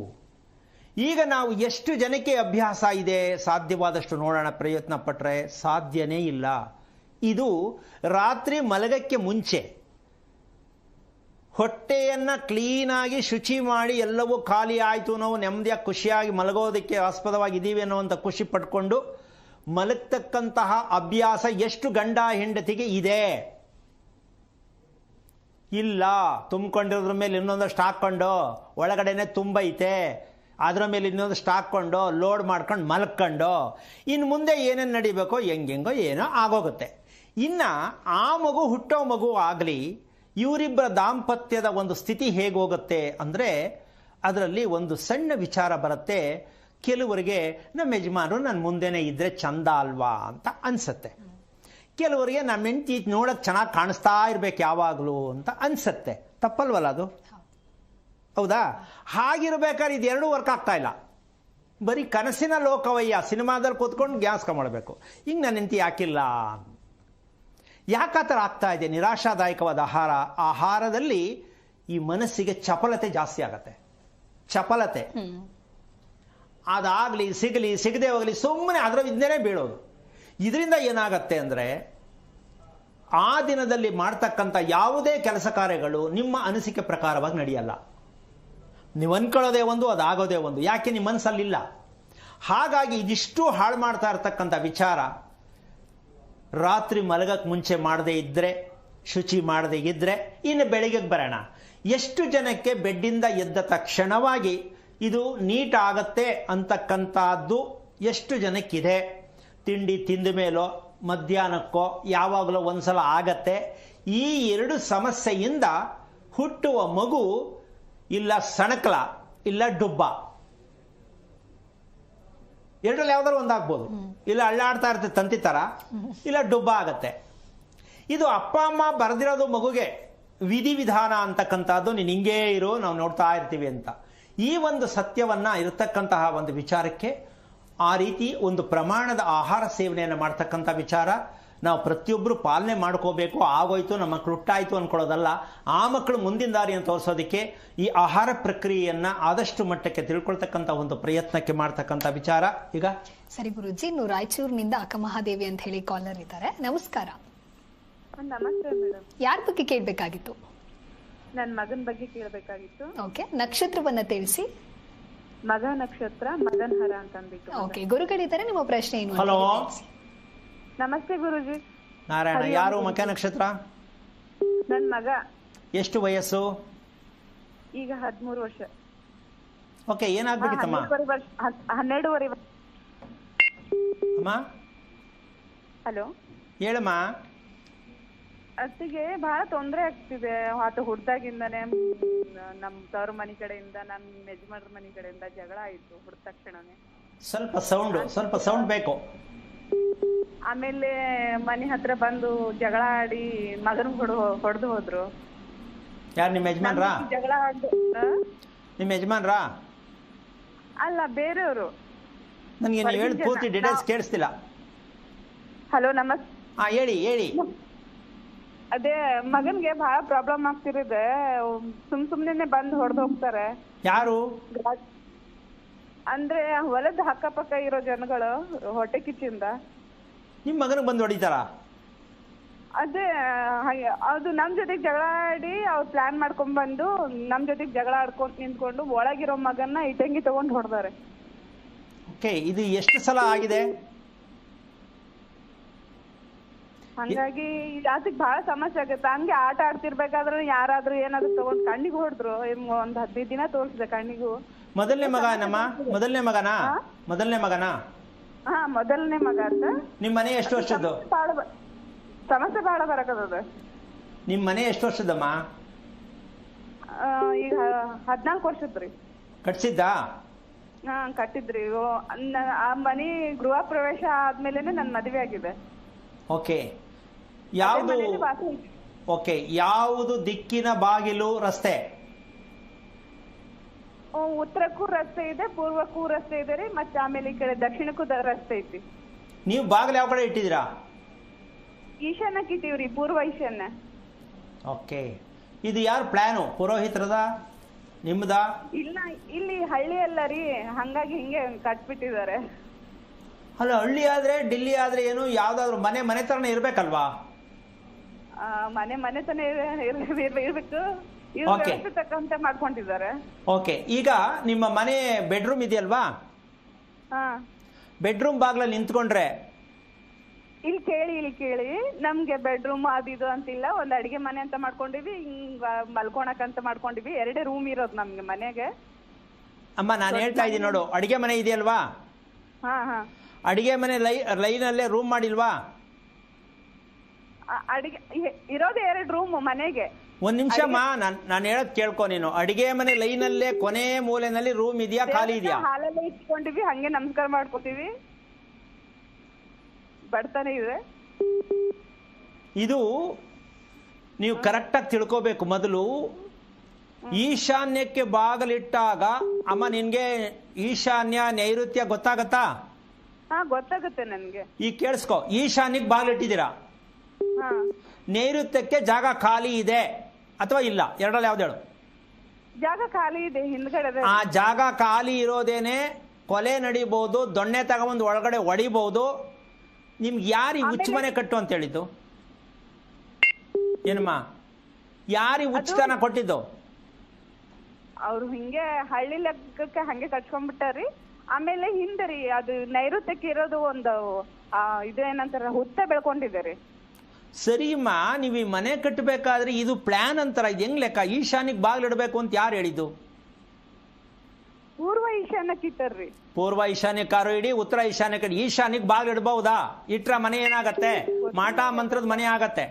ಈಗ ನಾವು ಎಷ್ಟು ಜನಕ್ಕೆ ಅಭ್ಯಾಸ ಇದೆ ಸಾಧ್ಯವಾದಷ್ಟು ನೋಡೋಣ, ಪ್ರಯತ್ನ ಪಟ್ಟರೆ ಸಾಧ್ಯನೇ ಇಲ್ಲ. ಇದು ರಾತ್ರಿ ಮಲಗಕ್ಕೆ ಮುಂಚೆ ಹೊಟ್ಟೆಯನ್ನು ಕ್ಲೀನಾಗಿ ಶುಚಿ ಮಾಡಿ ಎಲ್ಲವೂ ಖಾಲಿ ಆಯಿತು, ನಾವು ನೆಮ್ಮದಿಯಾಗಿ ಖುಷಿಯಾಗಿ ಮಲಗೋದಕ್ಕೆ ಆಸ್ಪದವಾಗಿದ್ದೀವಿ ಅನ್ನೋವಂಥ ಖುಷಿ ಪಡ್ಕೊಂಡು ಮಲಗ್ತಕ್ಕಂತಹ ಅಭ್ಯಾಸ ಎಷ್ಟು ಗಂಡ ಹೆಂಡತಿಗೆ ಇದೆ? ಇಲ್ಲ. ತುಂಬಿಕೊಂಡಿರೋದ್ರ ಮೇಲೆ ಇನ್ನೊಂದಷ್ಟು ಹಾಕ್ಕೊಂಡು ಒಳಗಡೆನೆ ತುಂಬೈತೆ, ಅದರ ಮೇಲೆ ಇನ್ನೊಂದಷ್ಟು ಹಾಕ್ಕೊಂಡು ಲೋಡ್ ಮಾಡ್ಕೊಂಡು ಮಲ್ಕೊಂಡು ಇನ್ನು ಮುಂದೆ ಏನೇನು ನಡಿಬೇಕೋ ಹೆಂಗೆಂಗೋ ಏನೋ ಆಗೋಗುತ್ತೆ. ಇನ್ನು ಆ ಮಗು ಹುಟ್ಟೋ ಮಗು ಆಗಲಿ ಇವರಿಬ್ಬರ ದಾಂಪತ್ಯದ ಒಂದು ಸ್ಥಿತಿ ಹೇಗೋಗುತ್ತೆ ಅಂದರೆ ಅದರಲ್ಲಿ ಒಂದು ಸಣ್ಣ ವಿಚಾರ ಬರುತ್ತೆ. ಕೆಲವರಿಗೆ ನಮ್ಮ ಯಜಮಾನರು ನನ್ನ ಮುಂದೆನೇ ಇದ್ದರೆ ಚಂದ ಅಲ್ವಾ ಅಂತ ಅನಿಸುತ್ತೆ. ಕೆಲವರಿಗೆ ನಮ್ಮ ಹೆಂಡತಿ ನೋಡೋಕ್ಕೆ ಚೆನ್ನಾಗಿ ಕಾಣಿಸ್ತಾ ಇರಬೇಕು ಯಾವಾಗಲೂ ಅಂತ ಅನಿಸುತ್ತೆ. ತಪ್ಪಲ್ವಲ್ಲ ಅದು? ಹೌದಾ? ಹಾಗಿರ್ಬೇಕಾದ್ರೆ ಇದೆರಡೂ ವರ್ಕ್ ಆಗ್ತಾ ಇಲ್ಲ. ಬರೀ ಕನಸಿನ ಲೋಕವಯ್ಯ, ಸಿನಿಮಾದಲ್ಲಿ ಕೂತ್ಕೊಂಡು ಗ್ಯಾಸ್ಕ ಮಾಡಬೇಕು. ಈಗ ನನ್ನ ಹೆಂಡತಿ ಯಾಕಿಲ್ಲ? ಯಾಕೆ ಆ ಥರ ಆಗ್ತಾ ಇದೆ? ನಿರಾಶಾದಾಯಕವಾದ ಆಹಾರದಲ್ಲಿ ಈ ಮನಸ್ಸಿಗೆ ಚಪಲತೆ ಜಾಸ್ತಿ ಆಗತ್ತೆ. ಚಪಲತೆ ಅದಾಗಲಿ ಸಿಗಲಿ ಸಿಗದೆ ಹೋಗಲಿ ಸುಮ್ಮನೆ ಅದರ ವಿದ್ಯೆನೇ ಬೀಳೋದು. ಇದರಿಂದ ಏನಾಗತ್ತೆ ಅಂದರೆ ಆ ದಿನದಲ್ಲಿ ಮಾಡ್ತಕ್ಕಂಥ ಯಾವುದೇ ಕೆಲಸ ಕಾರ್ಯಗಳು ನಿಮ್ಮ ಅನಿಸಿಕೆ ಪ್ರಕಾರವಾಗಿ ನಡೆಯಲ್ಲ. ನೀವು ಅನ್ಕೊಳ್ಳೋದೇ ಒಂದು, ಅದಾಗೋದೇ ಒಂದು. ಯಾಕೆ? ನಿಮ್ಮ ಮನಸ್ಸಲ್ಲಿಲ್ಲ. ಹಾಗಾಗಿ ಇದಿಷ್ಟು ಹಾಳು ಮಾಡ್ತಾ ಇರ್ತಕ್ಕಂಥ ವಿಚಾರ ರಾತ್ರಿ ಮಲಗಕ್ಕೆ ಮುಂಚೆ ಮಾಡದೇ ಇದ್ದರೆ, ಶುಚಿ ಮಾಡದೇ ಇದ್ದರೆ, ಇನ್ನು ಬೆಳಿಗ್ಗೆಗೆ ಬರೋಣ. ಎಷ್ಟು ಜನಕ್ಕೆ ಬೆಡ್ಡಿಂದ ಎದ್ದ ತಕ್ಷಣವಾಗಿ ಇದು ನೀಟ್ ಆಗತ್ತೆ ಅಂತಕ್ಕಂಥದ್ದು ಎಷ್ಟು ಜನಕ್ಕಿದೆ? ತಿಂಡಿ ತಿಂದ ಮೇಲೋ ಮಧ್ಯಾಹ್ನಕ್ಕೋ ಯಾವಾಗಲೂ ಒಂದ್ಸಲ ಆಗತ್ತೆ. ಈ ಎರಡು ಸಮಸ್ಯೆಯಿಂದ ಹುಟ್ಟುವ ಮಗು ಇಲ್ಲ ಸಣಕಲ ಇಲ್ಲ ಡುಬ್ಬ, ಎರಡರಲ್ಲಿ ಯಾವ್ದಾರು ಒಂದಾಗ್ಬೋದು. ಇಲ್ಲ ಅಳ್ಳಾಡ್ತಾ ಇರ್ತದೆ ತಂತಿ ಥರ, ಇಲ್ಲ ಡುಬ್ಬ ಆಗತ್ತೆ. ಇದು ಅಪ್ಪ ಅಮ್ಮ ಬರೆದಿರೋದು ಮಗುಗೆ ವಿಧಿವಿಧಾನ ಅಂತಕ್ಕಂಥದ್ದು. ನೀನು ಹಿಂಗೇ ಇರು, ನಾವು ನೋಡ್ತಾ ಇರ್ತೀವಿ ಅಂತ. ಈ ಒಂದು ಸತ್ಯವನ್ನ ಇರತಕ್ಕಂತಹ ಒಂದು ವಿಚಾರಕ್ಕೆ ಆ ರೀತಿ ಒಂದು ಪ್ರಮಾಣದ ಆಹಾರ ಸೇವನೆಯನ್ನು ಮಾಡ್ತಕ್ಕಂಥ ವಿಚಾರ ನಾವು ಪ್ರತಿಯೊಬ್ಬರು ಪಾಲನೆ ಮಾಡ್ಕೋಬೇಕು. ಆಗೋಯ್ತು ನಮ್ಮ ಮಕ್ಕಳು ಹುಟ್ಟಾಯಿತು ಅಂದ್ಕೊಳ್ಳೋದಲ್ಲ. ಆ ಮಕ್ಕಳು ಮುಂದಿನ ದಾರಿಯನ್ನು ತೋರಿಸೋದಕ್ಕೆ ಈ ಆಹಾರ ಪ್ರಕ್ರಿಯೆಯನ್ನು ಆದಷ್ಟು ಮಟ್ಟಕ್ಕೆ ತಿಳ್ಕೊಳ್ತಕ್ಕಂಥ ಒಂದು ಪ್ರಯತ್ನಕ್ಕೆ ಮಾಡ್ತಕ್ಕಂಥ ವಿಚಾರ. ಈಗ ಸರಿ ಗುರುಜಿ, ಇನ್ನು ರಾಯಚೂರಿನಿಂದ ಅಕ್ಕಮಹಾದೇವಿ ಅಂತ ಹೇಳಿ ಕಾಲರ್ ಇದ್ದಾರೆ. ನಮಸ್ಕಾರ. ನಮಸ್ತೆ ಮೇಡಮ್. ಯಾರ ಬಗ್ಗೆ ಕೇಳಬೇಕಾಗಿತ್ತು? ನನ್ನ ಮಗನ ಬಗ್ಗೆ ಕೇಳಬೇಕಾಗಿತ್ತು. ಓಕೆ, ನಕ್ಷತ್ರವನ್ನ ತಿಳಿಸಿ. ಮಗ ನಕ್ಷತ್ರ, ಮಗನ್ ಹರ ಅಂತ ಅಂದ್ಬಿಟ್ಟು. ಓಕೆ, ಗುರುಗಳಿದ್ದಾರೆ, ನಿಮ್ಮ ಪ್ರಶ್ನೆ ಏನು? ಹಲೋ, ನಮಸ್ತೆ ಗುರುಜಿ. ನಾರಾಯಣ. ಯಾರು ಮಕ ನಕ್ಷತ್ರ? ನನ್ ಮಗ ಎಷ್ಟು ವಯಸ್ಸು? ಈಗ 13 ವರ್ಷ. ಓಕೆ, ಏನಾಗ್ಬೇಕಿತ್ತಮ್ಮ? 12 ವರ್ಷ. ಅಮ್ಮ ಹಲೋ, ಹೇಳಮ್ಮ. ಅತ್ತಿಗೆ ಬಹಳ ತೊಂದ್ರೆ ಆಗ್ತಿದೆ. ಆತ ಹುಡ್ದಾಗಿಂದಾನೆ ನಮ್ ತವ್ರ ಮನಿ ಕಡೆಯಿಂದ ನಮ್ ಯಜಮಾನ್ರ ಮನಿ ಕಡೆಯಿಂದ ಜಗಳ ಆಯ್ತು ಹುಡ್ದ ತಕ್ಷಣನೇ. ಸ್ವಲ್ಪ ಸೌಂಡ್ ಬೇಕು. ಆಮೇಲೆ ಮನೆ ಹತ್ರ ಬಂದು ಜಗಳ ಆಡಿ ಮಗನ ಹೊಡೆದು ಹೋದ್ರು. ಯಾರು, ನಿಮ್ಮ ಯಜಮಾನ್ರಾ? ಜಗಳ ಆಡಿ ನಿಮ್ಮ ಯಜಮಾನ್ರಾ? ಅಲ್ಲ, ಬೇರೆಯವರು. ನನಗೆ ನೀವು ಹೇಳಿದ ಪೂರ್ತಿ ಡೀಟೇಲ್ಸ್ ಕೇಳಿಸ್ತಿಲ್ಲ. ಹಲೋ, ನಮಸ್ತೆ. ಹೇಳಿ. ಅದೇ ಮಗನ್ಗೆ ಬಹಳ ಪ್ರಾಬ್ಲಮ್ ಆಗ್ತಿರೋದೆ. ಸುಮ್ನೆ ಬಂದು ಹೊಡೆದು ಹೋಗ್ತಾರೆ. ಯಾರು? ಅಂದ್ರೆ ಹೊಲದ ಅಕ್ಕಪಕ್ಕ ಇರೋ ಜನಗಳು ಹೊಟ್ಟೆ ಕಿಚ್ಚಿಂದ ನಿಮ್ಮ ಮಗನಿಗೆ ಬಂದು ಹೊಡಿತಾರ? ಅದೇ ಅದು ನಮ್ ಜೊತೆಗೆ ಜಗಳ ಆಡಿ ಅವ್ರು ಪ್ಲಾನ್ ಮಾಡ್ಕೊಂಡ್ ಬಂದು ನಮ್ ಜೊತೆಗೆ ಜಗಳ ಆಡ್ಕೊಂಡ್ ನಿಂತ್ಕೊಂಡು ಒಳಗಿರೋ ಮಗನ್ನ ಇಟಂಗಿ ತಗೊಂಡ್ ಹೊಡೆದಾರೆ. ಓಕೆ, ಇದು ಎಷ್ಟು ಸಲ ಆಗಿದೆ? ಹಂಗಾಗಿ ಅದಕ್ಕೆ ಬಹಳ ಸಮಸ್ಯೆ ಆಗುತ್ತೆ. ಹಂಗೆ ಆಟ ಆಡ್ತಿರ್ಬೇಕಾದ್ರೆ ಯಾರಾದ್ರೂ ಏನಾದ್ರು ತಗೊಂಡ್ ಕಣ್ಣಿಗೆ ಹೊಡೆದ್ರು. ಒಂದ್ 15 ದಿನ ತೋರಿಸಿದೆ ಕಣ್ಣಿಗೂ. ಮೊದಲನೇ ಮಗನಮ್ಮ? ಮೊದಲನೇ ಮಗನಾ? ಹಾ, ಮೊದಲನೇ ಮಗ ಅಂತ. ನಿಮ್ಮ ಮನೆ ಎಷ್ಟು ವರ್ಷದ್ದು? ಸಮಸ್ಯೆ ಬಹಳ ಬರಕದ. ನಿಮ್ಮ ಮನೆ ಎಷ್ಟು ವರ್ಷದಮ್ಮ? ಈಗ 14 ವರ್ಷದ್ರಿ. ಕಟ್ಸಿದ್ದಾ? ಹಾ, ಕಟ್ಟಿದ್ರಿ. ಆ ಮನಿ ಗೃಹ ಪ್ರವೇಶ ಆದ್ಮೇಲೆನೆ ನನ್ ಮದುವೆ ಆಗಿದೆ. ಓಕೆ, ಯಾವುದು ದಿಕ್ಕಿನ ಬಾಗಿಲು ರಸ್ತೆ? ಉತ್ತರಕ್ಕೂ ರಸ್ತೆ ಇದೆ, ಪೂರ್ವಕ್ಕೂ ರಸ್ತೆ ಇದೆ ರೀ. ಮತ್ತೆ ಆಮೇಲೆ ಈ ಕಡೆ ದಕ್ಷಿಣಕ್ಕೂ ರಸ್ತೆ ಐತಿ. ನೀವು ಬಾಗಿಲು ಯಾವ ಕಡೆ ಇಟ್ಟಿದ್ದೀರಾ? ಈಶಾನ್ಯಕ್ಕೆ ಇಟ್ಟಿವ್ರಿ, ಪೂರ್ವ ಈಶಾನ್ಯ. ಓಕೆ, ಇದು ಯಾರು ಪ್ಲಾನು? ಪುರೋಹಿತರದ, ನಿಮ್ದ? ಇಲ್ಲ, ಇಲ್ಲಿ ಹಳ್ಳಿ ಅಲ್ಲ ರೀ, ಹಂಗಾಗಿ ಹಿಂಗೆ ಕಟ್ಬಿಟ್ಟಿದ್ದಾರೆ. ಅಲ್ಲ, ಹಳ್ಳಿ ಆದ್ರೆ ಡಿಲ್ಲಿ ಆದ್ರೆ ಏನು, ಯಾವ್ದಾದ್ರು ಮನೆ ತರನೇ ಇರ್ಬೇಕಲ್ವಾ? ಮನೆತನ ಇರ್ಬೇಕು. ತಕ್ಕಂತ ಮಾಡ್ಕೊಂಡಿದ್ದಾರೆ. ಓಕೆ, ಈಗ ನಿಮ್ಮ ಮನೆ ಬೆಡ್ರೂಮ್ ಇದೆಯಲ್ವಾ? ಬೆಡ್ರೂಮ್ ಬಾಗ್ಲಲ್ಲಿ ನಿಂತ್ಕೊಂಡ್ರೆ ಇಲ್ಲಿ ಕೇಳಿ ನಮ್ಗೆ ಬೆಡ್ರೂಮ್ ಅದು ಅಂತಿಲ್ಲ. ಒಂದ್ ಅಡಿಗೆ ಮನೆ ಅಂತ ಮಾಡ್ಕೊಂಡಿವಿ, ಹಿಂಗ ಮಲ್ಕೊಳಕ್ ಅಂತ ಮಾಡ್ಕೊಂಡಿವಿ. 2 ರೂಮ್ ಇರೋದು ನಮ್ಗೆ ಮನೆಗೆ. ಅಮ್ಮ, ನಾನು ಹೇಳ್ತಾ ಇದ್ದೀನಿ ನೋಡು, ಅಡಿಗೆ ಮನೆ ಇದೆಯಲ್ವಾ? ಅಡಿಗೆ ಮನೆ ಲೈನಲ್ಲೇ ರೂಮ್ ಮಾಡಿಲ್ವಾ? ಅಡಿಗೆ ಇರೋದೇ 2 ರೂಮ್ ಮನೆಗೆ. ಒಂದ್ ನಿಮಿಷಮ್ಮ, ನಾನು ಹೇಳೋದ್ ಕೇಳ್ಕೊ ನೀನು. ಅಡಿಗೆ ಮನೆ ಲೈನಲ್ಲೇ ಕೊನೆ ಮೂಲೆನಲ್ಲಿ ರೂಮ್ ಇದೆಯಾ, ಖಾಲಿ ಇದೆಯಾ? ಹಾಲಲ್ಲೇ ಇಟ್ಕೊಂಡಿವಿ, ಹಂಗೆ ನಮಸ್ಕಾರ ಮಾಡ್ಕೋತೀವಿ. ಬಡತನ ಇದೆ. ಇದು ನೀವು ಕರೆಕ್ಟಾಗಿ ತಿಳ್ಕೋಬೇಕು. ಮೊದಲು ಈಶಾನ್ಯಕ್ಕೆ ಬಾಗಿಲಿಟ್ಟಾಗ, ಅಮ್ಮ ನಿನ್ಗೆ ಈಶಾನ್ಯ ನೈಋತ್ಯ ಗೊತ್ತಾಗತ್ತಾ? ಗೊತ್ತಾಗುತ್ತೆ ನನ್ಗೆ. ಈಗ ಕೇಳಿಸ್ಕೊ, ಈಶಾನ್ಯಕ್ಕೆ ಬಾಗಿಲಿಟ್ಟಿದ್ದೀರಾ, ನೈಋತ್ಯಕ್ಕೆ ಜಾಗ ಖಾಲಿ ಇದೆ ಅಥವಾ ಇಲ್ಲ? ಎರಡರಲ್ಲಿ ಯಾವ್ದು ಹೇಳು? ಜಾಗ ಖಾಲಿ ಇದೆ ಹಿಂದ್ಗಡೆ. ಆ ಜಾಗ ಖಾಲಿ ಇರೋದೇನೆ ಕೊಲೆ ನಡಿಬಹುದು, ದೊಣ್ಣೆ ತಗೊಂಡು ಒಳಗಡೆ ಹೊಡಿಬಹುದು. ನಿಮ್ಗೆ ಯಾರು ಈ ಹುಚ್ಚು ಮನೆ ಕಟ್ಟು ಅಂತ ಹೇಳಿದ್ದು? ಏನಮ್ಮ, ಯಾರು ಹುಚ್ಚುತನ ಕೊಟ್ಟಿದ್ದು? ಅವ್ರು ಹಿಂಗೆ ಹಳ್ಳಿ ಲೆಕ್ಕಕ್ಕೆ ಹಂಗೆ ಕಟ್ಕೊಂಡ್ಬಿಟ್ಟಾರಿ. ಆಮೇಲೆ ಹಿಂದೆ ರೀ, ಅದು ನೈಋತ್ಯಕ್ಕೆ ಇರೋದು ಒಂದು ಇದೇನಂತಾರ, ಹುತ್ತ ಬೆಳ್ಕೊಂಡಿದ್ದಾರೆ. ಸರಿಮ್ಮ, ನೀವು ಈ ಮನೆ ಕಟ್ಟಬೇಕಾದ್ರೆ ಇದು ಪ್ಲಾನ್ ಅಂತಾರ, ಇದು ಹೆಂಗ್ ಲೆಕ್ಕ? ಈಶಾನ್ಯಕ್ಕೆ ಬಾಗಿಲಿಡಬೇಕು ಅಂತ ಯಾರು ಹೇಳಿದ್ದು? ಪೂರ್ವ ಈಶಾನ್ಯಕ್ಕೆ ಇಟ್ಟಾರ್ರಿ. ಪೂರ್ವ ಈಶಾನ್ಯಕ್ಕಾರು ಇಡಿ, ಉತ್ತರ ಈಶಾನ್ಯಕ್ಕೆ ಇಡಿ. ಈಶಾನ್ಯಕ್ಕೆ ಬಾಗಿಲಿಡಬಹುದಾ? ಇಟ್ರ ಮನೆ ಏನಾಗತ್ತೆ? ಮಾಟ ಮಂತ್ರದ ಮನೆ ಆಗತ್ತೆ.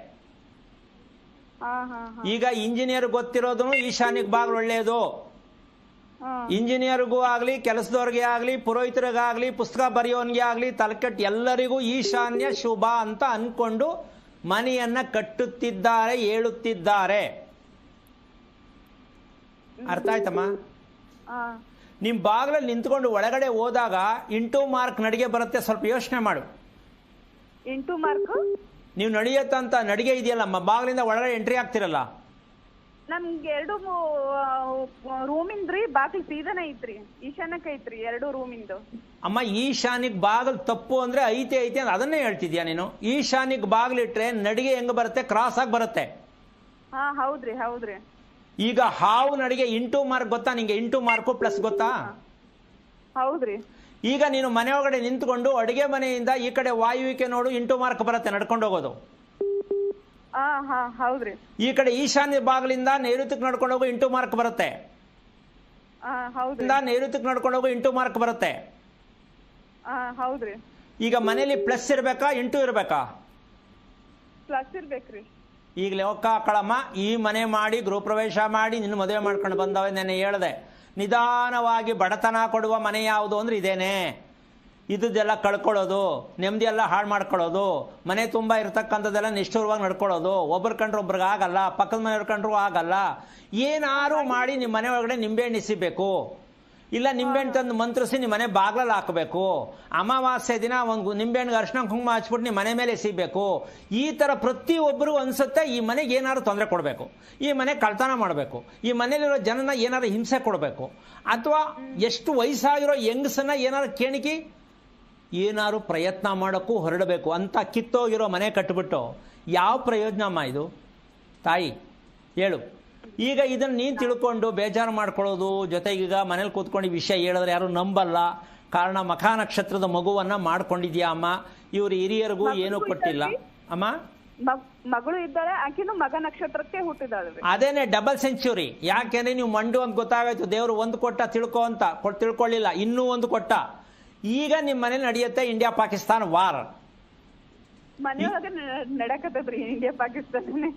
ಈಗ ಇಂಜಿನಿಯರ್ ಗೊತ್ತಿರೋದು ಈಶಾನ್ಯಕ್ಕೆ ಬಾಗಿಲು ಒಳ್ಳೆಯದು. ಇಂಜಿನಿಯರ್ಗೂ ಆಗ್ಲಿ, ಕೆಲಸದವ್ರಿಗೆ ಆಗ್ಲಿ, ಪುರೋಹಿತರಿಗಾಗ್ಲಿ, ಪುಸ್ತಕ ಬರೆಯೋನ್ಗೆ ಆಗ್ಲಿ, ತಲೆಕೆಟ್ಟು ಎಲ್ಲರಿಗೂ ಈಶಾನ್ಯ ಶುಭ ಅಂತ ಅನ್ಕೊಂಡು ಮನೆಯನ್ನ ಕಟ್ಟುತ್ತಿದ್ದಾರೆ, ಹೇಳುತ್ತಿದ್ದಾರೆ. ಅರ್ಥ ಆಯ್ತಮ್ಮ? ನಿಮ್ ಬಾಗಿಲಲ್ಲಿ ನಿಂತ್ಕೊಂಡು ಒಳಗಡೆ ಹೋದಾಗ ಇಂಟು ಮಾರ್ಕ್ ನಡಿಗೆ ಬರುತ್ತೆ. ಸ್ವಲ್ಪ ಯೋಚನೆ ಮಾಡು. ಇಂಟು ಮಾರ್ಕ್ ನೀವು ನಡೆಯತ್ತಂತ ನಡಿಗೆ ಇದೆಯಲ್ಲಮ್ಮ, ಬಾಗಿಲಿಂದ ಒಳಗಡೆ ಎಂಟ್ರಿ ಆಗ್ತಿರಲ್ಲ, ನಮ್ಗೆ 2 ರೂಮಿಂದ್ರಿ ಬಾಗಿಲು ಸೀದನ ಐತ್ರಿ, ಈಶಾನ್ಯಕ್ಕೆ ಐತ್ರಿ 2 ರೂಮಿಂದು. ಅಮ್ಮ, ಈಶಾನ್ಯಕ್ಕೆ ಬಾಗಿಲು ತಪ್ಪು ಅಂದ್ರೆ ಐತೆ ಅಂತ ಅದನ್ನೇ ಹೇಳ್ತಿದ್ಯಾ ನೀನು? ಈಶಾನ್ಯಕ್ಕೆ ಬಾಗಿಲಿಟ್ರೆ ನಡಿಗೆ ಹೆಂಗ್ ಬರುತ್ತೆ? ಕ್ರಾಸ್ ಆಗಿ ಬರುತ್ತೆ. ಹೌದ್ರಿ. ಈಗ ಹಾವು ನಡಿಗೆ ಇಂಟು ಮಾರ್ಕ್ ಗೊತ್ತಾ ನಿಂಗೆ? ಇಂಟು ಮಾರ್ಕು ಪ್ಲಸ್ ಗೊತ್ತಾ? ಹೌದ್ರಿ. ಈಗ ನೀನು ಮನೆ ಒಳಗಡೆ ನಿಂತ್ಕೊಂಡು ಅಡಿಗೆ ಮನೆಯಿಂದ ಈ ಕಡೆ ವಾಯುವಿಕೆ ನೋಡು, ಇಂಟು ಮಾರ್ಕ್ ಬರುತ್ತೆ ನಡ್ಕೊಂಡು ಹೋಗೋದು. ಹಾ ಹೌದ್ರಿ. ಈ ಕಡೆ ಈಶಾನ್ಯ ಭಾಗದಿಂದ ನೈಋತ್ಯಕ್ಕೆ ನಡ್ಕೊಂಡು ಹೋಗೋ ಇಂಟು ಮಾರ್ಕ್ ಬರುತ್ತೆ. ಹೌದ್ರಿ. ನೈಋತ್ಯಕ್ಕೆ ನಡ್ಕೊಂಡು ಹೋಗೋ ಇಂಟು ಮಾರ್ಕ್ ಬರುತ್ತೆ. ಹೌದ್ರಿ. ಈಗ ಮನೇಲಿ ಪ್ಲಸ್ ಇರ್ಬೇಕಾ ಇಂಟು ಇರ್ಬೇಕಾ? ಪ್ಲಸ್ ಇರ್ಬೇಕ್ರಿ. ಈಗ ಲೆಕ್ಕ ಹಾಕಳಮ್ಮ, ಈ ಮನೆ ಮಾಡಿ ಗೃಹ ಪ್ರವೇಶ ಮಾಡಿ ನಿನ್ನ ಮದುವೆ ಮಾಡ್ಕೊಂಡು ಬಂದವ. ನೆನೆ ಹೇಳ್ದೆ ನಿಧಾನವಾಗಿ ಬಡತನ ಕೊಡುವ ಮನೆ ಯಾವುದು ಅಂದ್ರೆ ಇದೇನೆ. ಇದ್ದೆಲ್ಲ ಕಳ್ಕೊಳ್ಳೋದು, ನೆಮ್ಮದಿ ಎಲ್ಲ ಹಾಳು ಮಾಡ್ಕೊಳ್ಳೋದು, ಮನೆ ತುಂಬ ಇರ್ತಕ್ಕಂಥದ್ದೆಲ್ಲ ನಿಷ್ಠುರವಾಗಿ ನಡ್ಕೊಳ್ಳೋದು, ಒಬ್ರು ಕಂಡ್ರೆ ಒಬ್ರಿಗೆ ಆಗಲ್ಲ, ಪಕ್ಕದ ಮನೆಯವ್ರು ಕಂಡ್ರು ಆಗಲ್ಲ. ಏನಾರು ಮಾಡಿ ನಿಮ್ಮ ಮನೆ ಒಳಗಡೆ ನಿಂಬೆಹಣ್ಣು ಇಸಿಬೇಕು, ಇಲ್ಲ ನಿಂಬೆಹಣ್ಣು ತಂದು ಮಂತ್ರಿಸಿ ನಿಮ್ಮ ಮನೆ ಬಾಗ್ಲಲ್ಲಿ ಹಾಕಬೇಕು. ಅಮಾವಾಸ್ಯೆ ದಿನ ಒಂದು ನಿಂಬೆಹಣ್ಣಿಗೆ ಅರ್ಶಿನ ಕುಂಕುಮ ಹಚ್ಬಿಟ್ಟು ನಿಮ್ಮ ಮನೆ ಮೇಲೆ ಎಸಿಬೇಕು. ಈ ಥರ ಪ್ರತಿಯೊಬ್ಬರಿಗೂ ಅನಿಸುತ್ತೆ ಈ ಮನೆಗೆ ಏನಾದ್ರು ತೊಂದರೆ ಕೊಡಬೇಕು, ಈ ಮನೆ ಕಳ್ತನ ಮಾಡಬೇಕು, ಈ ಮನೇಲಿರೋ ಜನನ ಏನಾದ್ರು ಹಿಂಸೆ ಕೊಡಬೇಕು, ಅಥವಾ ಎಷ್ಟು ವಯಸ್ಸಾಗಿರೋ ಹೆಂಗಸನ್ನ ಏನಾದ್ರು ಕೇಣಿಕಿ ಏನಾದ್ರು ಪ್ರಯತ್ನ ಮಾಡೋಕ್ಕೂ ಹೊರಡಬೇಕು ಅಂತ ಕಿತ್ತೋಗಿರೋ ಮನೆ ಕಟ್ಟಿಬಿಟ್ಟು ಯಾವ ಪ್ರಯೋಜನಮ್ಮ ಇದು? ತಾಯಿ ಹೇಳು. ಈಗ ಇದನ್ನು ನೀನು ತಿಳ್ಕೊಂಡು ಬೇಜಾರು ಮಾಡ್ಕೊಳ್ಳೋದು, ಜೊತೆಗೀಗ ಮನೇಲಿ ಕೂತ್ಕೊಂಡು ವಿಷಯ ಹೇಳಿದ್ರೆ ಯಾರು ನಂಬಲ್ಲ. ಕಾರಣ ಮಖಾ ನಕ್ಷತ್ರದ ಮಗುವನ್ನ ಮಾಡ್ಕೊಂಡಿದ್ಯಾ ಅಮ್ಮ. ಇವ್ರು ಹಿರಿಯರಿಗೂ ಏನೂ ಕೊಟ್ಟಿಲ್ಲ ಅಮ್ಮ. ಮಗಳು ಇದ್ದಾಳೆ, ಆಕಿನೂ ಮಗ ನಕ್ಷತ್ರಕ್ಕೆ ಹುಟ್ಟಿದಾಳೆ. ಅದೇನೆ ಡಬಲ್ ಸೆಂಚುರಿ. ಯಾಕೆಂದ್ರೆ ನೀವು ಮಂಡು ಅಂತ ಗೊತ್ತಾಗಾಯ್ತು, ದೇವರು ಒಂದು ಕೊಟ್ಟ ತಿಳ್ಕೊ ಅಂತ ತಿಳ್ಕೊಳ್ಳಿಲ್ಲ, ಇನ್ನೂ ಒಂದು ಕೊಟ್ಟ. ಈಗ ನಿಮ್ಮ ಮನೇಲಿ ನಡೆಯುತ್ತೆ ಇಂಡಿಯಾ ಪಾಕಿಸ್ತಾನ ವಾರ್. ಮನೆಯೊಳಗೆ ನಡಕತ್ತದ್ರಿ ಇಂಡಿಯಾ ಪಾಕಿಸ್ತಾನ.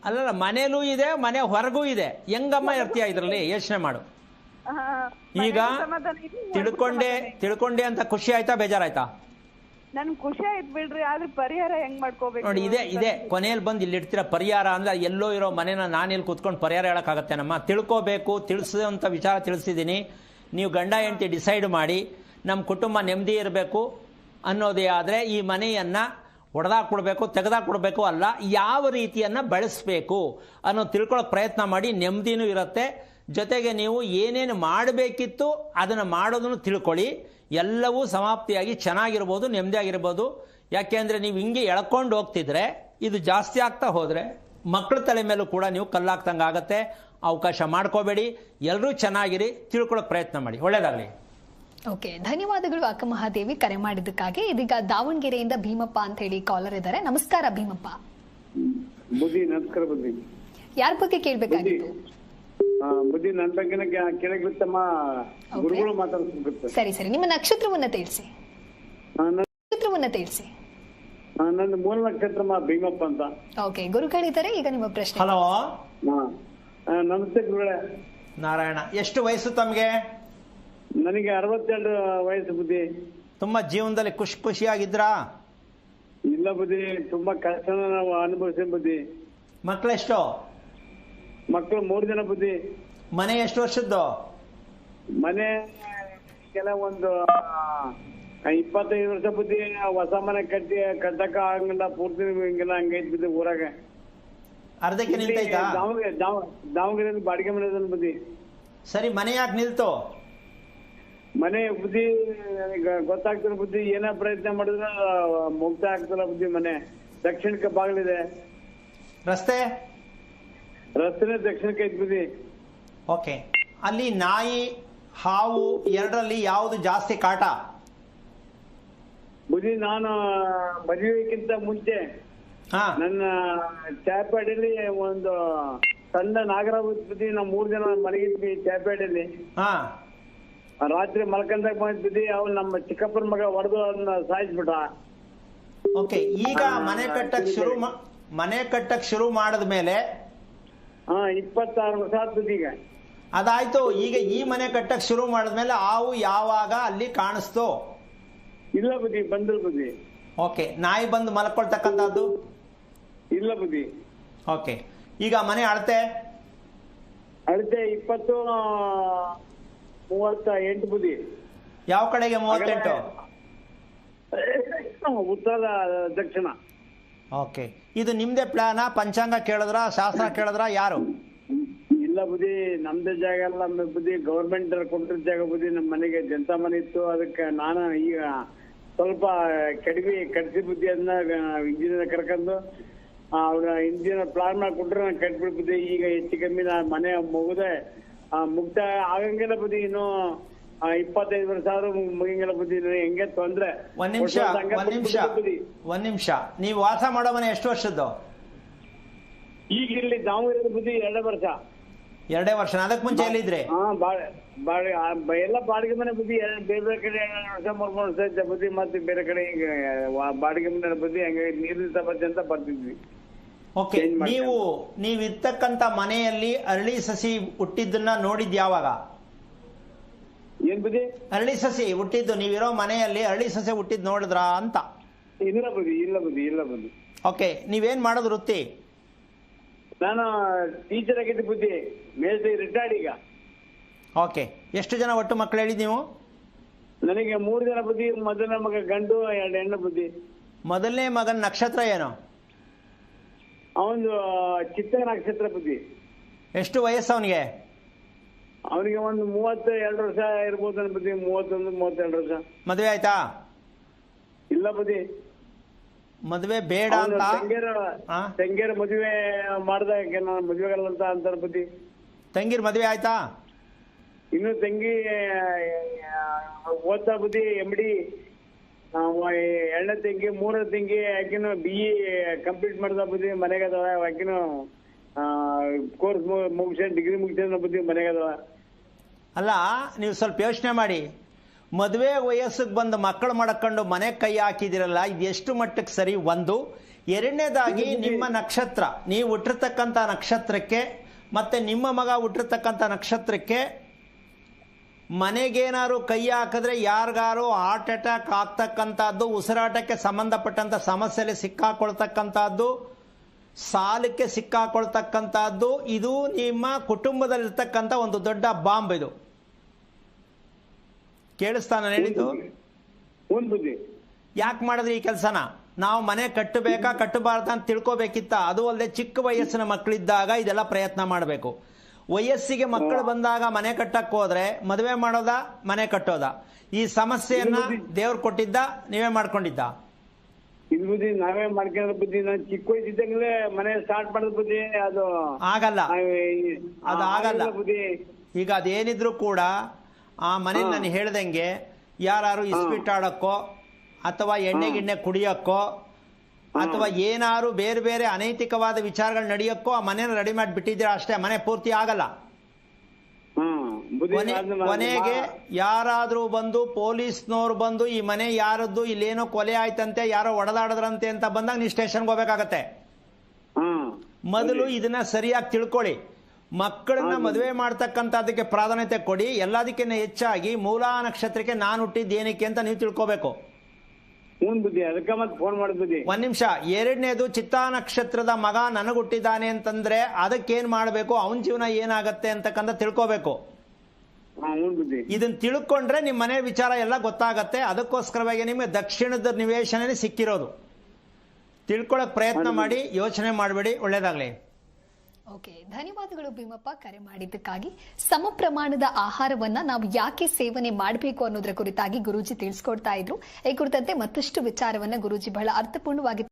ಅಲ್ಲಲ್ಲ, ಮನೇಲೂ ಇದೆ, ಮನೆ ಹೊರಗೂ ಇದೆ. ಹೆಂಗಮ್ಮ ಇರ್ತೀಯ ಇದ್ರಲ್ಲಿ? ಯೋಚನೆ ಮಾಡು. ಈಗ ತಿಳ್ಕೊಂಡೆ ಅಂತ ಖುಷಿ ಆಯ್ತಾ ಬೇಜಾರಾಯ್ತಾ? ನನ್ ಖುಷಿ ಆಯ್ತು ಬಿಡ್ರಿ, ಆದ್ರೆ ಪರಿಹಾರ ಹೆಂಗ್ ಮಾಡ್ಕೋಬೇಕು ನೋಡಿ. ಇದೆ ಕೊನೆಯಲ್ಲಿ ಬಂದು ಇಲ್ಲಿ ಇಡ್ತೀರ ಪರಿಹಾರ ಅಂದ್ರೆ ಎಲ್ಲೋ ಇರೋ ಮನೇನ ನಾನಿಲ್ಲಿ ಕುತ್ಕೊಂಡು ಪರಿಹಾರ ಹೇಳಕ್ಕಾಗತ್ತೇನಮ್ಮ? ತಿಳ್ಕೋಬೇಕು, ತಿಳಿಸೋಂಥ ವಿಚಾರ ತಿಳಿಸಿದ್ದೀನಿ. ನೀವು ಗಂಡ ಹೆಂಡತಿ ಡಿಸೈಡ್ ಮಾಡಿ ನಮ್ಮ ಕುಟುಂಬ ನೆಮ್ಮದಿ ಇರಬೇಕು ಅನ್ನೋದೇ ಆದರೆ ಈ ಮನೆಯನ್ನು ಹೊಡೆದಾಕ್ಬಿಡ್ಬೇಕು, ತೆಗೆದಾಕ್ಬಿಡ್ಬೇಕು ಅಲ್ಲ, ಯಾವ ರೀತಿಯನ್ನು ಬೆಳೆಸಬೇಕು ಅನ್ನೋ ತಿಳ್ಕೊಳ್ಳೋ ಪ್ರಯತ್ನ ಮಾಡಿ. ನೆಮ್ಮದಿನೂ ಇರುತ್ತೆ. ಜೊತೆಗೆ ನೀವು ಏನೇನು ಮಾಡಬೇಕಿತ್ತು ಅದನ್ನು ಮಾಡೋದನ್ನು ತಿಳ್ಕೊಳ್ಳಿ. ಎಲ್ಲವೂ ಸಮಾಪ್ತಿಯಾಗಿ ಚೆನ್ನಾಗಿರ್ಬೋದು, ನೆಮ್ಮದಿಯಾಗಿರ್ಬೋದು. ಯಾಕೆಂದರೆ ನೀವು ಹಿಂಗೆ ಎಳ್ಕೊಂಡು ಹೋಗ್ತಿದ್ರೆ ಇದು ಜಾಸ್ತಿ ಆಗ್ತಾ ಹೋದರೆ ಮಕ್ಕಳ ತಲೆ ಮೇಲೂ ಕೂಡ ನೀವು ಕಲ್ಲಾಕ್ತಂಗೆ ಆಗುತ್ತೆ. ಅವಕಾಶ ಮಾಡ್ಕೋಬೇಡಿ. ಎಲ್ಲರೂ ಚೆನ್ನಾಗಿರಿ, ತಿಳ್ಕೊಳ್ಳೋ ಪ್ರಯತ್ನ ಮಾಡಿ. ಒಳ್ಳೆಯದಾಗಲಿ. ಓಕೆ, ಧನ್ಯವಾದಗಳು ಅಕ್ಕ ಮಹಾದೇವಿ ಕರೆ ಮಾಡಿದ್ದಕ್ಕಾಗಿ. ಇದೀಗ ದಾವಣಗೆರೆಯಿಂದ ಭೀಮಪ್ಪ ಅಂತ ಹೇಳಿ ಕಾಲರ್ ಇದ್ದಾರೆ. ನಮಸ್ಕಾರ ಭೀಮಪ್ಪ. ಬುದ್ಧಿ ನಮಸ್ಕಾರ. ಬುದ್ಧಿ ಯಾರ ಬಗ್ಗೆ ಕೇಳ್ಬೇಕಾಗಿತ್ತು? ಬುದ್ಧಿ ನನ್ನ ಬಗ್ಗೆ ಕೇಳಕ್ಕಿತ್ತಮ್ಮ, ಗುರುಗಳು ಮಾತಾಡ್ಸ್ಬೇಕು. ಸರಿ, ನಿಮ್ಮ ನಕ್ಷತ್ರವನ್ನ ತಿಳಿಸಿ. ನನ್ನ ಮೂಲ ನಕ್ಷತ್ರಮ್ಮ ಭೀಮಪ್ಪ ಅಂತ. ಓಕೆ, ಗುರುಗಳಿದ್ದಾರೆ. ಈಗ ನಿಮ್ಮ ಪ್ರಶ್ನೆ. ಹಲೋ, ನಮಸ್ತೆ ಗುರುಗಳೇ. ನಾರಾಯಣ, ಎಷ್ಟು ವಯಸ್ಸು ತಮಗೆ? ನನಗೆ 62 ವಯಸ್ಸು ಬುದ್ಧಿ. ತುಂಬಾ ಜೀವನದಲ್ಲಿ ಖುಷಿಯಾಗಿದ್ರಾ? ಇಲ್ಲ ಬುದ್ಧಿ, ತುಂಬಾ ಕಷ್ಟನ ನಾವು ಅನುಭವಿಸಿ ಬುದ್ಧಿ. ಮಕ್ಕಳೆಷ್ಟು? ಮಕ್ಕಳು 3 ಜನ ಬುದ್ಧಿ. ಮನೆ ಎಷ್ಟು ವರ್ಷದ್ದು? ಮನೆ ಕೆಲವೊಂದು 25 ವರ್ಷ ಬುದ್ಧಿ. ಹೊಸ ಮನೆ ಕಟ್ಟಕ ಆಗಂಗಿಲ್ಲ, ಪೂರ್ತಿ ಹಿಂಗೆಲ್ಲ ಹಂಗೈತ್ ಬುದ್ಧಿ. ಊರಾಗ ಅರ್ಧಕ್ಕೆ ನಿಲ್ತೈತಾ? ದಾವಣಗೆರೆಯಲ್ಲಿ ಬಾಡಿಗೆ ಮನೆ ಬುದ್ಧಿ. ಸರಿ, ಮನೆ ಯಾಕೆ ನಿಲ್ತು? ಮನೆ ಬುದ್ಧಿ ಗೊತ್ತಾಗ್ತಿಲ್ಲ ಬುದ್ಧಿ. ಏನೇ ಪ್ರಯತ್ನ ಮಾಡಿದ್ರೆ ಮುಕ್ತ ಆಗ್ತಿಲ್ಲ ಬುದ್ಧಿ. ಮನೆ ದಕ್ಷಿಣಕ್ಕೆ ಬಾಗಿಲಿದೆ. ರಸ್ತೆನೇ ದಕ್ಷಿಣಕ್ಕೆ ಐತಿ ಬುದ್ಧಿ. ಓಕೆ, ಅಲ್ಲಿ ನಾಯಿ ಹಾವು ಎರಡರಲ್ಲಿ ಯಾವುದು ಜಾಸ್ತಿ ಕಾಟ? ಬುದ್ಧಿ, ನಾನು ಮದುವೆಗಿಂತ ಮುಂಚೆ ನನ್ನ ಚಾಪೇಟಲ್ಲಿ ಒಂದು ಸಣ್ಣ ನಾಗರ ಬುದ್ಧಿ. ನಾವು 3 ಜನ ಮಲಗಿದ್ವಿ ಚಾಪೇಟಲ್ಲಿ. ರಾತ್ರಿ ಮಲ್ಕಂದಾಗ ಬಂದ್ಬಿದ್ದಿ. ಅವ್ನು ನಮ್ಮ ಚಿಕ್ಕಪ್ಪನ ಮಗ ಹೊಡೆದು ಅದನ್ನ ಸಾಯಿಸ್ಬಿಟ್ಟ. ಓಕೆ, ಈಗ ಮನೆ ಕಟ್ಟಕ್ ಶುರು ಮಾಡಿದ ಮೇಲೆ 26 ವರ್ಷ ಆಗ್ತದೆ ಈಗ. ಅದಾಯ್ತು. ಈಗ ಈ ಮನೆ ಕಟ್ಟಕ್ ಶುರು ಮಾಡಿದ್ಮೇಲೆ ಹಾವು ಯಾವಾಗ ಅಲ್ಲಿ ಕಾಣಿಸ್ತು? ಇಲ್ಲ ಬುದ್ಧಿ, ಬಂದಿಲ್ಲ ಬುದ್ಧಿ. ಓಕೆ, ನಾಯಿ ಬಂದು ಮಲ್ಕೊಳ್ತಕ್ಕಂಥದ್ದು? ಇಲ್ಲ ಬುದ್ಧಿ. ಓಕೆ, ಈಗ ಮನೆ ಅಳತೆ 38 ಬುದ್ಧಿ. ಯಾವ ಕಡೆಗೆ 38? ಉತ್ತರ ದಕ್ಷಿಣ. ಓಕೆ, ಇದು ನಿಮ್ದೇ ಪ್ಲಾನಾ? ಪಂಚಾಂಗ ಕೇಳಿದ್ರ, ಶಾಸ್ತ್ರ ಕೇಳಿದ್ರ, ಯಾರು? ಇಲ್ಲ ಬುದ್ಧಿ, ನಮ್ದೇ ಜಾಗ ಅಲ್ಲ ಬುದ್ಧಿ. ಗೌರ್ಮೆಂಟ್ ಕೊಟ್ಟಿರೋ ಜಾಗ ಬುದ್ಧಿ. ನಮ್ಮ ಮನೆಗೆ ಜನತಾ ಮನೆ ಇತ್ತು, ಅದಕ್ಕೆ ನಾನು ಈಗ ಸ್ವಲ್ಪ ಕಟ್ಸಿ ಬುದ್ಧಿ. ಅದನ್ನ ಇಂಜಿನಿಯರ್ ಕರ್ಕೊಂಡು ಅವ್ರ ಇಂಜಿನಿಯರ್ ಪ್ಲಾನ್ ಮಾಡಿಕೊಟ್ರೆ ನಾನು ಕಟ್ಬಿಡ್ ಬುದ್ಧಿ. ಈಗ ಹೆಚ್ಚು ಕಮ್ಮಿ ಮನೆ ಮುಗ್ದೆ ಮುಕ್ತ ಆಗಂಗಿಲ್ಲ ಬುದ್ಧಿ. ಇನ್ನು 25 ವರ್ಷ ಆದ್ರೂ ಮುಗಿಂಗಿಲ್ಲ ಬುದ್ಧಿ. ಹೆಂಗೆ ತೊಂದ್ರೆ. ಒಂದ್ ನಿಮಿಷ. ನೀವು ವಾಸ ಮಾಡೋ ಮನೆ ಎಷ್ಟು ವರ್ಷದ್ದು? ಈಗ ಇಲ್ಲಿ ನಾವು ಇರೋದು ಬುದ್ಧಿ 2 ವರ್ಷ. 2 ವರ್ಷ. ಅದಕ್ಕೆ ಮುಂಚೆ ಎಲ್ಲಿದ್ರೆ? ಹಾ ಎಲ್ಲ ಬಾಡಿಗೆ ಮನೆ ಬುದ್ಧಿ ಬೇರೆ ಬೇರೆ ಕಡೆ 2 ವರ್ಷ 3 ವರ್ಷ ಇದ್ದ ಬುದ್ಧಿ, ಮತ್ತೆ ಬೇರೆ ಕಡೆ ಈಗ ಬಾಡಿಗೆ ಮನೆ ಬುದ್ಧಿ ಹಂಗೆ ನೀರಿನ ಸಮಸ್ಯೆ ಅಂತ ಬರ್ತಿದ್ವಿ. ಓಕೆ, ನೀವು ಇರ್ತಕ್ಕಂಥ ಮನೆಯಲ್ಲಿ ಅರಳಿ ಸಸಿ ಹುಟ್ಟಿದ್ದನ್ನ ನೋಡಿದ್ ಯಾವಾಗ? ಏನ್ ಬುದ್ಧಿ? ಅರಳಿ ಸಸಿ ಹುಟ್ಟಿದ್ದು ನೀವಿರೋ ಮನೆಯಲ್ಲಿ ಅರಳಿ ಸಸಿ ಹುಟ್ಟಿದ್ ನೋಡಿದ್ರಾ ಅಂತ? ಇಲ್ಲ ಬುದ್ಧಿ. ಓಕೆ, ನೀವೇನ್ ಮಾಡೋದು ವೃತ್ತಿ? ನಾನು ಟೀಚರ್ ಆಗಿದ್ದೆ ಬುದ್ಧಿ, ಮೇಸ್ತ್ರಿ ರಿಟೈರ್ಡ್ ಈಗ. ಓಕೆ, ಎಷ್ಟು ಜನ ಒಟ್ಟು ಮಕ್ಕಳು ಹೇಳಿದ್ ನೀವು? ನನಗೆ 3 ಜನ ಬುದ್ಧಿ. ಮೊದಲನೇ ಮಗ ಗಂಡು, 2 ಹೆಣ್ಣು ಬುದ್ಧಿ. ಮೊದಲನೇ ಮಗನ ನಕ್ಷತ್ರ ಏನು? ಅವನು ಚಿತ್ತ ನಕ್ಷತ್ರ ಬುದ್ಧಿ. ಎಷ್ಟು ವಯಸ್ಸು ಅವನಿಗೆ? ಅವನಿಗೆ ಒಂದು 32 ವರ್ಷ ಇರ್ಬೋದು ಬುದ್ಧಿ, 31 32 ವರ್ಷ. ಮದುವೆ ಆಯ್ತಾ? ಇಲ್ಲ ಬುದ್ಧಿ. ಮದುವೆ ಬೇಡ ಅಂತ ತಂಗಿಯರ ಮದುವೆ ಮಾಡ್ದ ಮದುವೆಗಲ್ಲ ಅಂತ ಅಂತಾರ ಬುದ್ಧಿ. ತಂಗಿರ್ ಮದುವೆ ಆಯ್ತಾ? ಇನ್ನು ತಂಗಿ ಓದ್ತಾ ಬುದ್ಧಿ, MD. 2ನೇ ತಂಗಿ 3ನೇ ತಂಗಿ ಆಕಿನು BE ಕಂಪ್ಲೀಟ್ ಮಾಡ್ದ ಬುದ್ಧಿ, ಮನೆಗದವ. ಆಕಿನು ಕೋರ್ಸ್ ಮುಗಿಸ್ಯಾನ, ಡಿಗ್ರಿ ಮುಗಿಸ್ಯಾನ ಬುದ್ಧಿ, ಮನೆಗದವ. ಅಲ್ಲ, ನೀವು ಸ್ವಲ್ಪ ಯೋಚನೆ ಮಾಡಿ. ಮದುವೆ ವಯಸ್ಸಿಗೆ ಬಂದು ಮಕ್ಕಳು ಮಾಡ್ಕೊಂಡು ಮನೆ ಕೈ ಹಾಕಿದಿರಲ್ಲ, ಇದು ಎಷ್ಟು ಮಟ್ಟಕ್ಕೆ ಸರಿ? ಒಂದು. ಎರಡನೇದಾಗಿ ನಿಮ್ಮ ನಕ್ಷತ್ರ, ನೀವು ಹುಟ್ಟಿರ್ತಕ್ಕಂಥ ನಕ್ಷತ್ರಕ್ಕೆ ಮತ್ತೆ ನಿಮ್ಮ ಮಗ ಹುಟ್ಟಿರ್ತಕ್ಕಂಥ ನಕ್ಷತ್ರಕ್ಕೆ ಮನೆಗೇನಾದ್ರು ಕೈ ಹಾಕಿದ್ರೆ ಯಾರಿಗಾರು ಹಾರ್ಟ್ ಅಟ್ಯಾಕ್ ಆಗ್ತಕ್ಕಂಥದ್ದು, ಉಸಿರಾಟಕ್ಕೆ ಸಂಬಂಧಪಟ್ಟಂಥ ಸಮಸ್ಯೆಯಲ್ಲಿ ಸಿಕ್ಕಾಕೊಳ್ತಕ್ಕಂಥದ್ದು, ಸಾಲಕ್ಕೆ ಸಿಕ್ಕಾಕೊಳ್ತಕ್ಕಂಥದ್ದು, ಇದು ನಿಮ್ಮ ಕುಟುಂಬದಲ್ಲಿರ್ತಕ್ಕಂಥ ಒಂದು ದೊಡ್ಡ ಬಾಂಬ್. ಇದು ಕೇಳಿಸ್ತಾ ನಾನು ಹೇಳಿದ್ದು? ಯಾಕೆ ಮಾಡಿದ್ರಿ ಈ ಕೆಲಸನ? ನಾವು ಮನೆ ಕಟ್ಟಬೇಕಾ ಕಟ್ಟಬಾರ್ದ ಅಂತ ತಿಳ್ಕೊಬೇಕಿತ್ತ? ಅದು ಅಲ್ಲದೆ ಚಿಕ್ಕ ವಯಸ್ಸಿನ ಮಕ್ಕಳಿದ್ದಾಗ ಇದೆಲ್ಲ ಪ್ರಯತ್ನ ಮಾಡಬೇಕು. ವಯಸ್ಸಿಗೆ ಮಕ್ಕಳು ಬಂದಾಗ ಮನೆ ಕಟ್ಟಕ್ಕೆ ಹೋದ್ರೆ ಮದುವೆ ಮಾಡೋದ, ಮನೆ ಕಟ್ಟೋದ? ಈ ಸಮಸ್ಯೆಯನ್ನ ದೇವ್ರು ಕೊಟ್ಟಿದ್ದ, ನೀವೇ ಮಾಡ್ಕೊಂಡಿದ್ದ? ಇದು ಬುದ್ಧಿ ನಾವೇ ಮಾಡ್ಕೊಂಡ್ರ ಬುದ್ಧಿ. ನಾನು ಚಿಕ್ಕ ವಯಸ್ಸಿದ್ದಂಗ್ಲೇ ಮನೆ ಸ್ಟಾರ್ಟ್ ಮಾಡಿದ ಬುದ್ಧಿ. ಅದು ಆಗಲ್ಲ, ಅದು ಆಗಲ್ಲ ಬುದ್ಧಿ. ಈಗ ಅದೇನಿದ್ರು ಕೂಡ ಆ ಮನೆ ನಾನು ಹೇಳ್ದಂಗೆ ಯಾರು ಇಸ್ಪಿಟ್ ಆಡಕ್ಕೋ ಅಥವಾ ಎಣ್ಣೆ ಗಿಣ್ಣೆ ಕುಡಿಯಕ್ಕೋ ಅಥವಾ ಏನಾರು ಬೇರೆ ಬೇರೆ ಅನೈತಿಕವಾದ ವಿಚಾರಗಳು ನಡೆಯಕ್ಕೋ ಆ ಮನೇನ ರೆಡಿ ಮಾಡಿ ಬಿಟ್ಟಿದ್ದೀರಾ ಅಷ್ಟೇ, ಮನೆ ಪೂರ್ತಿ ಆಗಲ್ಲ. ಕೊನೆಗೆ ಯಾರಾದ್ರೂ ಬಂದು ಪೊಲೀಸ್ನವ್ರು ಬಂದು ಈ ಮನೆ ಯಾರದ್ದು, ಇಲ್ಲೇನೋ ಕೊಲೆ ಆಯ್ತಂತೆ, ಯಾರೋ ಒಡೆದಾಡದ್ರಂತೆ ಅಂತ ಬಂದಾಗ ನೀವು ಸ್ಟೇಷನ್ಗೆ ಹೋಗ್ಬೇಕಾಗತ್ತೆ. ಮೊದಲು ಇದನ್ನ ಸರಿಯಾಗಿ ತಿಳ್ಕೊಳ್ಳಿ. ಮಕ್ಕಳನ್ನ ಮದುವೆ ಮಾಡ್ತಕ್ಕಂಥದಕ್ಕೆ ಪ್ರಾಧಾನ್ಯತೆ ಕೊಡಿ. ಎಲ್ಲದಕ್ಕಿಂತ ಹೆಚ್ಚಾಗಿ ಮೂಲ ನಕ್ಷತ್ರಕ್ಕೆ ನಾನು ಹುಟ್ಟಿದ್ದು ಏನಕ್ಕೆ ಅಂತ ನೀವು ತಿಳ್ಕೋಬೇಕು. ಒಂದ್ ನಿಮಿಷ. ಎರಡನೇದು, ಚಿತ್ತಾ ನಕ್ಷತ್ರದ ಮಗ ನನಗೆ ಹುಟ್ಟಿದ್ದಾನೆ ಅಂತಂದ್ರೆ ಅದಕ್ಕೇನ್ ಮಾಡ್ಬೇಕು, ಅವನ ಜೀವನ ಏನಾಗತ್ತೆ ಅಂತಕ್ಕಂಥ ತಿಳ್ಕೋಬೇಕು. ಇದನ್ನ ತಿಳ್ಕೊಂಡ್ರೆ ನಿಮ್ ಮನೆ ವಿಚಾರ ಎಲ್ಲ ಗೊತ್ತಾಗತ್ತೆ. ಅದಕ್ಕೋಸ್ಕರವಾಗಿ ನಿಮಗೆ ದಕ್ಷಿಣದ ನಿವೇಶನ ಸಿಕ್ಕಿರೋದು. ತಿಳ್ಕೊಳಕ್ ಪ್ರಯತ್ನ ಮಾಡಿ, ಯೋಚನೆ ಮಾಡಬೇಡಿ. ಒಳ್ಳೇದಾಗ್ಲಿ. ಓಕೆ, ಧನ್ಯವಾದಗಳು ಭೀಮಪ್ಪ ಕರೆ ಮಾಡಿದ್ದಕ್ಕಾಗಿ. ಸಮ ಪ್ರಮಾಣದ ಆಹಾರವನ್ನ ನಾವು ಯಾಕೆ ಸೇವನೆ ಮಾಡಬೇಕು ಅನ್ನೋದರ ಕುರಿತಾಗಿ ಗುರೂಜಿ ತಿಳಿಸ್ಕೊಡ್ತಾ ಇದ್ರು. ಈ ಕುರಿತಂತೆ ಮತ್ತಷ್ಟು ವಿಚಾರವನ್ನ ಗುರೂಜಿ ಬಹಳ ಅರ್ಥಪೂರ್ಣವಾಗಿ